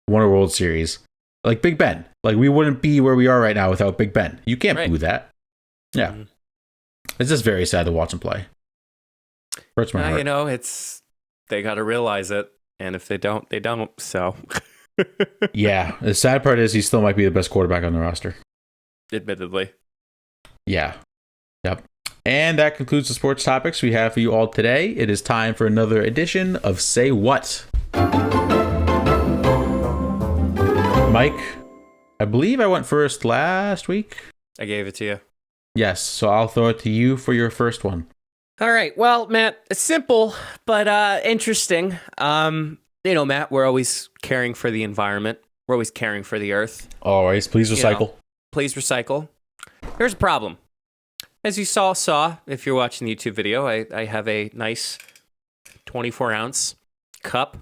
S3: won a World Series. Like Big Ben. Like, we wouldn't be where we are right now without Big Ben. You can't boo that. Yeah. Mm-hmm. It's just very sad to watch him play. Hurts my heart.
S2: They got to realize it. And if they don't, they don't. So.
S3: Yeah. The sad part is he still might be the best quarterback on the roster.
S2: Admittedly.
S3: Yeah. Yep. And that concludes the sports topics we have for you all today. It is time for another edition of Say What? Mike, I believe I went first last week.
S2: I gave it to you.
S3: Yes, so I'll throw it to you for your first one.
S2: All right. Well, Matt, it's simple, but interesting. Matt, we're always caring for the environment. We're always caring for the earth.
S3: Always, please recycle.
S2: Please recycle. Here's a problem. As you saw, if you're watching the YouTube video, I have a nice 24-ounce cup.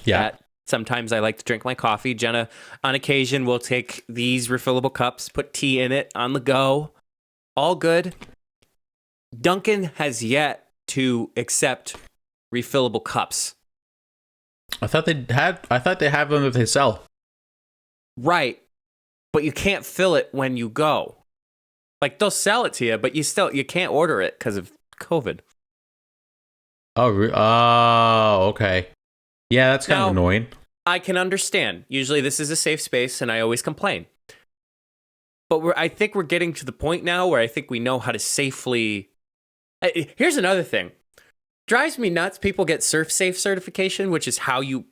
S3: Yeah.
S2: Sometimes I like to drink my coffee. Jenna, on occasion, will take these refillable cups, put tea in it on the go. All good. Dunkin' has yet to accept refillable cups.
S3: I thought they have them that they sell.
S2: Right. But you can't fill it when you go. Like, they'll sell it to you, but you can't order it because of COVID.
S3: Oh, okay. Yeah, that's kind of annoying.
S2: I can understand. Usually this is a safe space, and I always complain. But I think we're getting to the point now where I think we know how to safely... Here's another thing. Drives me nuts. People get Surf Safe certification, which is how you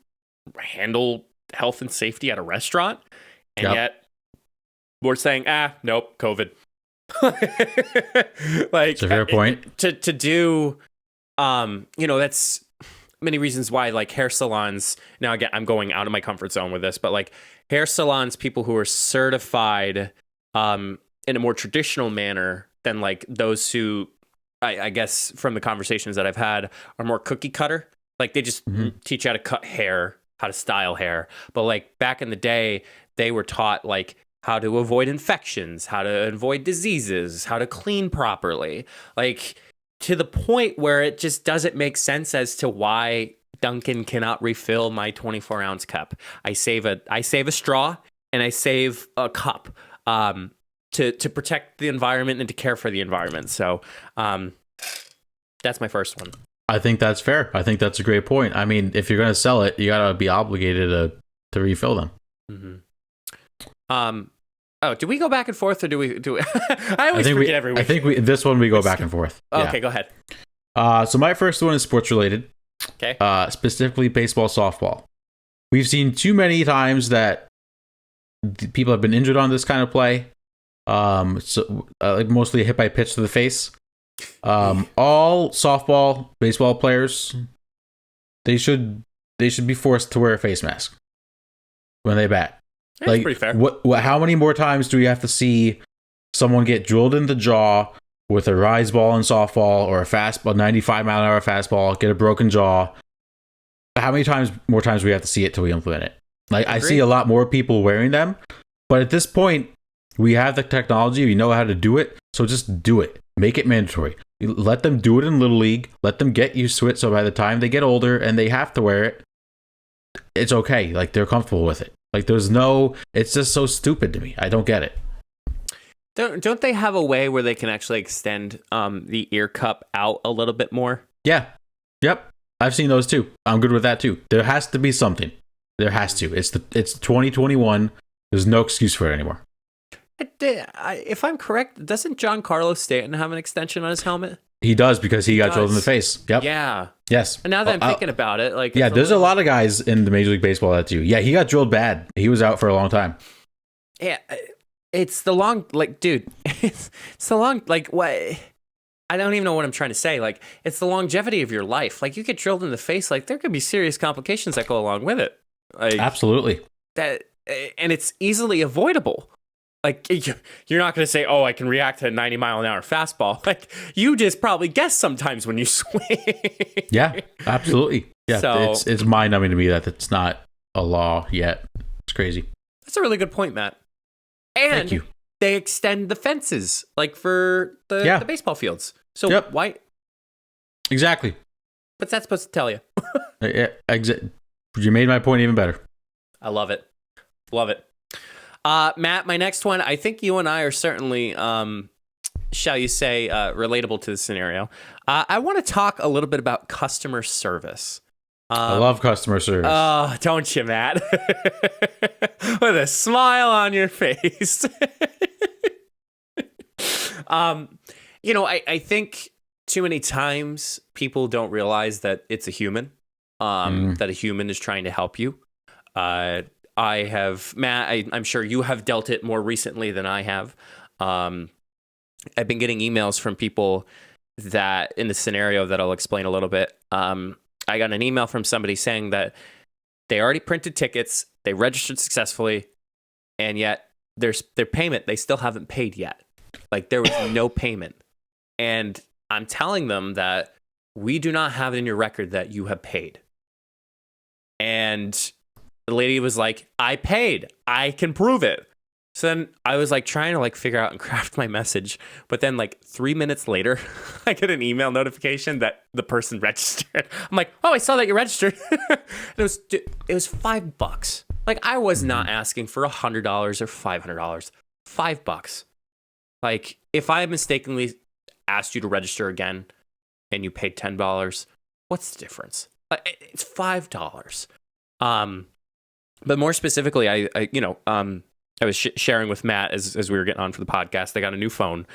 S2: handle health and safety at a restaurant. And yet we're saying, nope, COVID. Like,
S3: it's a fair point.
S2: To do, that's many reasons why, like, hair salons. Now, again, I'm going out of my comfort zone with this, but like hair salons, people who are certified in a more traditional manner than like those who, I guess from the conversations that I've had, are more cookie cutter. Like, they just teach you how to cut hair, how to style hair. But like back in the day, they were taught like how to avoid infections, how to avoid diseases, how to clean properly. Like, to the point where it just doesn't make sense as to why Dunkin' cannot refill my 24-ounce cup. I save a straw and I save a cup. To protect the environment and to care for the environment. So that's my first one.
S3: I think that's fair. I think that's a great point. I mean, if you're going to sell it, you got to be obligated to refill them.
S2: Mm-hmm. Do we go back and forth, or do we? I always forget every week.
S3: I think this one we go back and forth.
S2: Okay, go ahead.
S3: So my first one is sports related.
S2: Okay.
S3: Specifically baseball, softball. We've seen too many times that people have been injured on this kind of play. Like mostly hit by a pitch to the face. All softball, baseball players, they should be forced to wear a face mask when they bat.
S2: That's
S3: like,
S2: pretty fair.
S3: How many more times do we have to see someone get drilled in the jaw with a rise ball in softball, or a fastball, 95-mile-an-hour fastball, get a broken jaw? How many more times do we have to see it till we implement it? Like, I see a lot more people wearing them, But at this point, we have the technology. We know how to do it. So just do it. Make it mandatory. Let them do it in Little League. Let them get used to it. So by the time they get older and they have to wear it, it's okay. Like, they're comfortable with it. Like, it's just so stupid to me. I don't get it.
S2: Don't they have a way where they can actually extend the ear cup out a little bit more?
S3: Yeah. Yep. I've seen those too. I'm good with that too. There has to be something. There has to. It's 2021. There's no excuse for it anymore.
S2: If I'm correct, doesn't John Carlos Stanton have an extension on his helmet?
S3: He does, because he got drilled in the face. Yep.
S2: Yeah.
S3: Yes.
S2: And now that I'm thinking about it, like,
S3: yeah, there's a lot of guys in the Major League Baseball that do. Yeah, he got drilled bad. He was out for a long time.
S2: Yeah, it's the long, like, dude, it's the long, like, what? I don't even know what I'm trying to say. Like, it's the longevity of your life. Like, you get drilled in the face, like, there could be serious complications that go along with it. Like,
S3: absolutely.
S2: And it's easily avoidable. Like, you're not going to say, oh, I can react to a 90-mile-an-hour fastball. Like, you just probably guess sometimes when you swing.
S3: Yeah, absolutely. Yeah,
S2: so,
S3: it's mind-numbing to me that it's not a law yet. It's crazy.
S2: That's a really good point, Matt. And
S3: thank you.
S2: They extend the fences, like, for the baseball fields. So why?
S3: Exactly.
S2: What's that supposed to tell you?
S3: You made my point even better.
S2: I love it. Love it. Matt, my next one, I think you and I are certainly, shall you say, relatable to the scenario. I want to talk a little bit about customer service.
S3: I love customer service.
S2: Oh, don't you, Matt? With a smile on your face. I think too many times people don't realize that it's a human, that a human is trying to help you. I have, Matt, I'm sure you have dealt it more recently than I have. I've been getting emails from people that, in the scenario that I'll explain a little bit, I got an email from somebody saying that they already printed tickets, they registered successfully, and yet their payment, they still haven't paid yet. Like, there was no payment. And I'm telling them that we do not have it in your record that you have paid. And the lady was like, I paid. I can prove it. So then I was like trying to like figure out and craft my message. But then like 3 minutes later, I get an email notification that the person registered. I'm like, oh, I saw that you registered. It was $5. Like, I was not asking for $100 or $500. $5. Like, if I mistakenly asked you to register again and you paid $10, what's the difference? It's $5. But more specifically, I was sharing with Matt as we were getting on for the podcast. I got a new phone.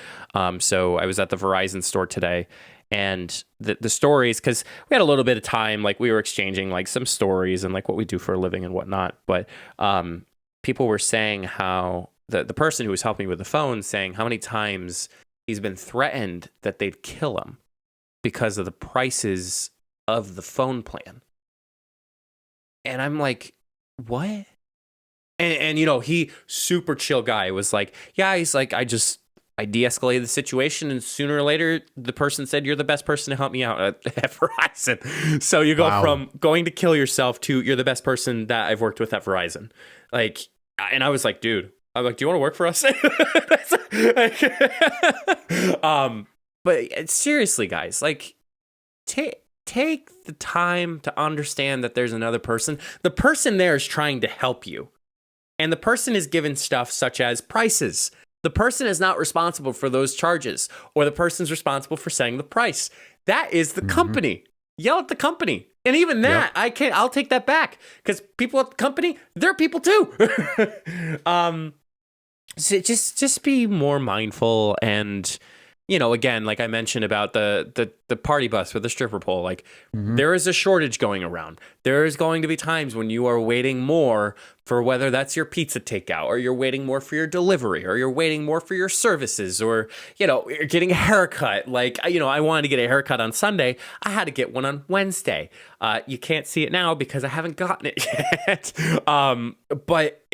S2: So I was at the Verizon store today, and the stories, because we had a little bit of time, like we were exchanging like some stories and like what we do for a living and whatnot. But people were saying how the person who was helping me with the phone saying how many times he's been threatened that they'd kill him because of the prices of the phone plan. And I'm like, what? And he, super chill guy, was like, yeah, he's like, I de-escalated the situation, and sooner or later, the person said, you're the best person to help me out at Verizon. So you go from going to kill yourself to you're the best person that I've worked with at Verizon. Like, and I was like, dude, I'm like, do you want to work for us? But seriously, guys, like, take the time to understand that there's another person. The person there is trying to help you. And the person is given stuff such as prices. The person is not responsible for those charges, or the person's responsible for setting the price. That is the company. Yell at the company. And even that, I'll take that back, because people at the company, they're people too. So just be more mindful. And, again, like I mentioned about the party bus with the stripper pole, like there is a shortage going around. There is going to be times when you are waiting more for whether that's your pizza takeout, or you're waiting more for your delivery, or you're waiting more for your services, or, you're getting a haircut. Like, I wanted to get a haircut on Sunday. I had to get one on Wednesday. You can't see it now because I haven't gotten it yet. But,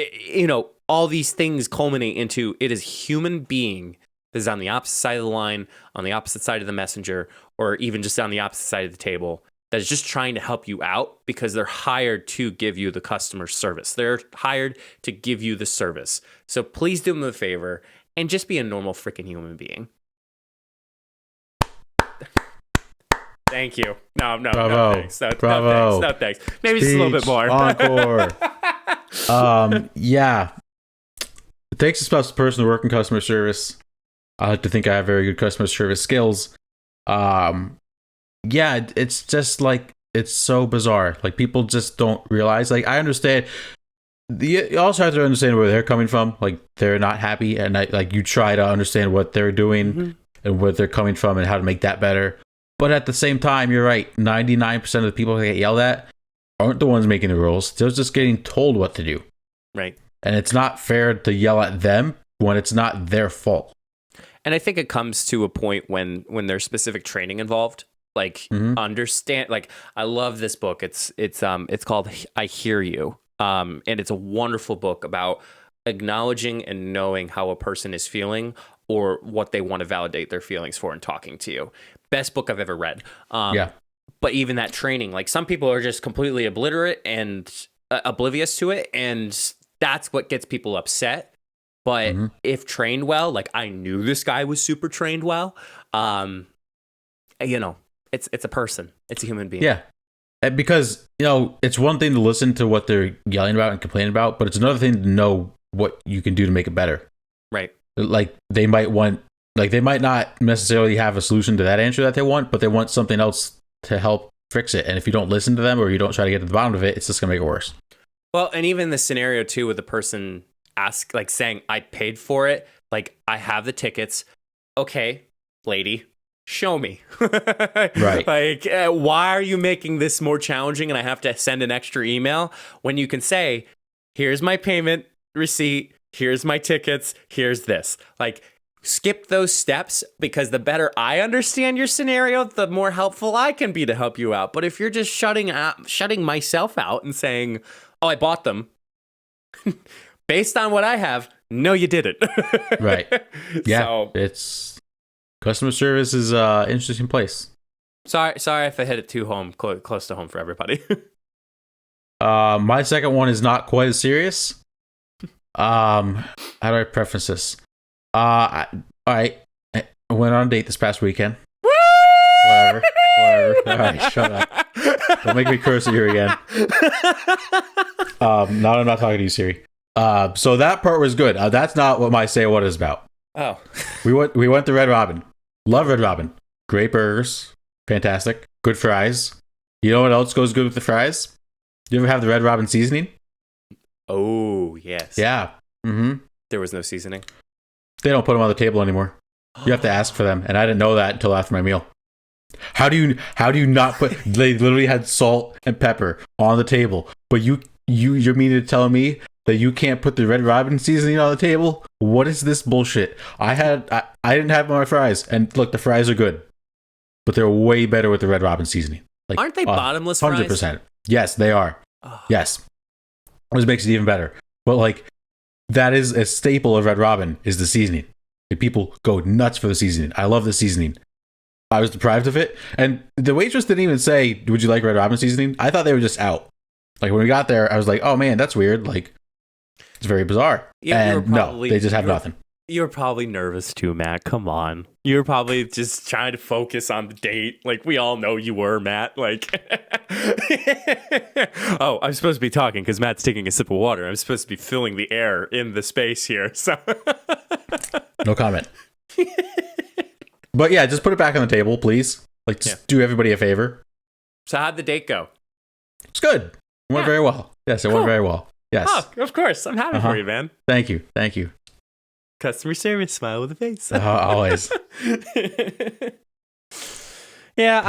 S2: all these things culminate into it is human being that is on the opposite side of the line, on the opposite side of the messenger, or even just on the opposite side of the table. that is just trying to help you out because they're hired to give you the customer service. They're hired to give you the service. So please do them a favor and just be a normal freaking human being. Thank you. No thanks. No thanks. Maybe just a little bit more.
S3: Encore. Yeah. Thanks to the person who work in customer service. I like to think I have very good customer service skills. Yeah, it's just like, it's so bizarre. Like, people just don't realize. Like, I understand. You also have to understand where they're coming from. Like, they're not happy, and you try to understand what they're doing and where they're coming from and how to make that better. But at the same time, you're right. 99% of the people that get yelled at aren't the ones making the rules. They're just getting told what to do.
S2: Right. And
S3: it's not fair to yell at them when it's not their fault.
S2: And I think it comes to a point when there's specific training involved. Like, understand, like, I love this book. It's called I Hear You. And it's a wonderful book about acknowledging and knowing how a person is feeling or what they want to validate their feelings for in talking to you. Best book I've ever read. But even that training, like, some people are just completely obliterate and oblivious to it. And that's what gets people upset. But if trained well, like, I knew this guy was super trained well, it's a person. It's a human being.
S3: Yeah. Because, it's one thing to listen to what they're yelling about and complaining about, but it's another thing to know what you can do to make it better.
S2: Right.
S3: Like, they might not necessarily have a solution to that answer that they want, but they want something else to help fix it. And if you don't listen to them or you don't try to get to the bottom of it, it's just going to make it worse.
S2: Well, and even the scenario too, with the person saying, I paid for it. Like, I have the tickets. Okay, lady, show me.
S3: Right.
S2: Like, why are you making this more challenging and I have to send an extra email when you can say, here's my payment receipt, here's my tickets, here's this. Like, skip those steps, because the better I understand your scenario, the more helpful I can be to help you out. But if you're just shutting myself out and saying, oh, I bought them based on what I have, no, you didn't.
S3: Right. Yeah. So, it's customer service is an interesting place.
S2: Sorry if I hit it too close to home for everybody.
S3: My second one is not quite as serious. How do I preface this? All right. I went on a date this past weekend. Whatever. All right, shut up. Don't make me curse at you again. No, I'm not talking to you, Siri. So that part was good. That's not what my say what is about.
S2: Oh.
S3: We went to Red Robin. Love Red Robin. Great burgers. Fantastic. Good fries. You know what else goes good with the fries? You ever have the Red Robin seasoning?
S2: Oh, yes.
S3: Yeah.
S2: There was no seasoning.
S3: They don't put them on the table anymore. You have to ask for them, and I didn't know that until after my meal. How do you not put? They literally had salt and pepper on the table, but you're meaning to tell me that you can't put the Red Robin seasoning on the table? What is this bullshit? I didn't have my fries, and look, the fries are good, but they're way better with the Red Robin seasoning. Like,
S2: aren't they bottomless fries?
S3: 100%. Yes, they are. Oh. Yes, which makes it even better. But like, that is a staple of Red Robin, is the seasoning. And people go nuts for the seasoning. I love the seasoning. I was deprived of it, and the waitress didn't even say, "Would you like Red Robin seasoning?" I thought they were just out. Like, when we got there, I was like, "Oh man, that's weird." Like, it's very bizarre. And no, they just have nothing.
S2: You were probably nervous too, Matt. Come on. You were probably just trying to focus on the date. Like, we all know you were, Matt. Like, oh, I'm supposed to be talking because Matt's taking a sip of water. I'm supposed to be filling the air in the space here. So,
S3: no comment. But yeah, just put it back on the table, please. Like, just do everybody a favor.
S2: So how'd the date go?
S3: It's good. It went very well. Yes, it went very well. Yes.
S2: Oh, of course. I'm happy for you, man.
S3: Thank you. Thank you.
S2: Customer service, smile with a face.
S3: Always.
S2: Yeah,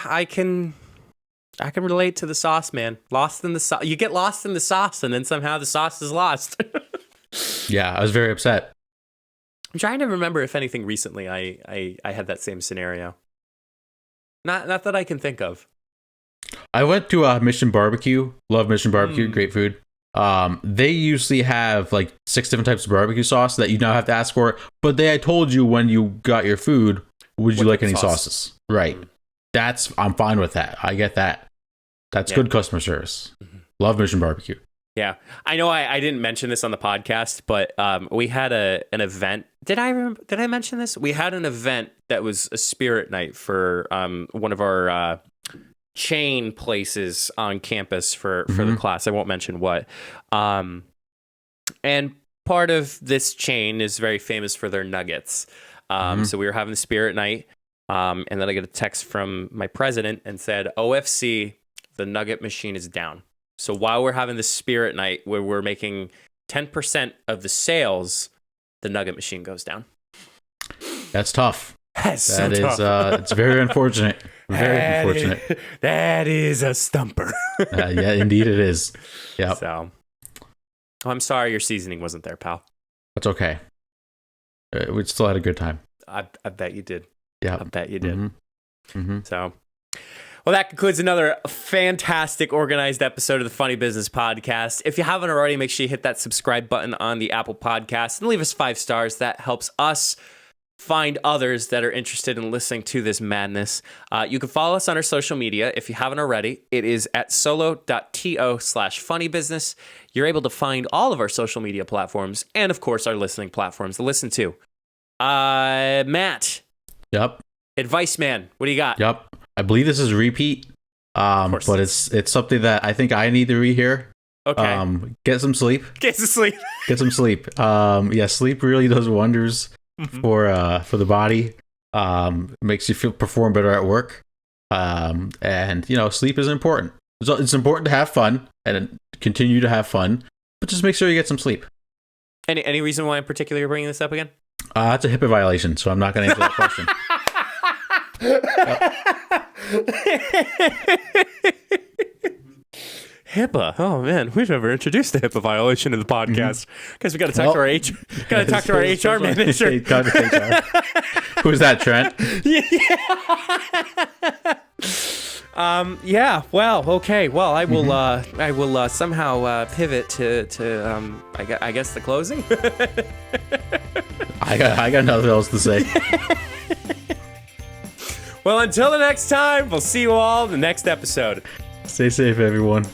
S2: I can relate to the sauce, man. Lost in the sauce. You get lost in the sauce, and then somehow the sauce is lost.
S3: Yeah, I was very upset.
S2: I'm trying to remember if anything recently I had that same scenario. Not that I can think of.
S3: I went to Mission Barbecue. Love Mission Barbecue. Great food. They usually have like 6 different types of barbecue sauce that you now have to ask for. But I told you when you got your food, would you like any sauces? Right. I'm fine with that. I get that. That's good customer service. Love Mission Barbecue.
S2: Yeah, I know. I didn't mention this on the podcast, but we had an event. Did I mention this? We had an event that was a spirit night for one of our chain places on campus for the class. I won't mention what. And part of this chain is very famous for their nuggets. So we were having the spirit night, and then I get a text from my president and said, OFC, the nugget machine is down. So while we're having the spirit night where we're making 10% of the sales, the nugget machine goes down.
S3: That's tough.
S2: That's
S3: so tough. It's very unfortunate. Very unfortunate.
S2: That is a stumper.
S3: Yeah, indeed it is. Yeah.
S2: So, I'm sorry your seasoning wasn't there, pal.
S3: That's okay. We still had a good time.
S2: I bet you did.
S3: Yeah.
S2: I bet you did. So, well, that concludes another fantastic organized episode of the Funny Business Podcast. If you haven't already, make sure you hit that subscribe button on the Apple Podcast and leave us 5 stars. That helps us find others that are interested in listening to this madness. You can follow us on our social media if you haven't already. It is at solo.to/funnybusiness. You're able to find all of our social media platforms and, of course, our listening platforms to listen to. Matt.
S3: Yep.
S2: Advice man, what do you got?
S3: Yep. I believe this is repeat, but it's something that I think I need to rehear.
S2: Okay.
S3: Get some sleep.
S2: Get some sleep.
S3: Get some sleep. Sleep really does wonders for the body. Makes you perform better at work. And sleep is important. So it's important to have fun and continue to have fun, but just make sure you get some sleep.
S2: Any reason why in particular you're bringing this up again?
S3: It's a HIPAA violation, so I'm not going to answer that question.
S2: HIPAA. Oh man, we've never introduced the HIPAA violation in the podcast because we got to talk to our HR manager.
S3: Who's that, Trent?
S2: Yeah. Well. Okay. Well, I will somehow pivot to I guess the closing.
S3: I got nothing else to say.
S2: Well, until the next time, we'll see you all in the next episode.
S3: Stay safe, everyone.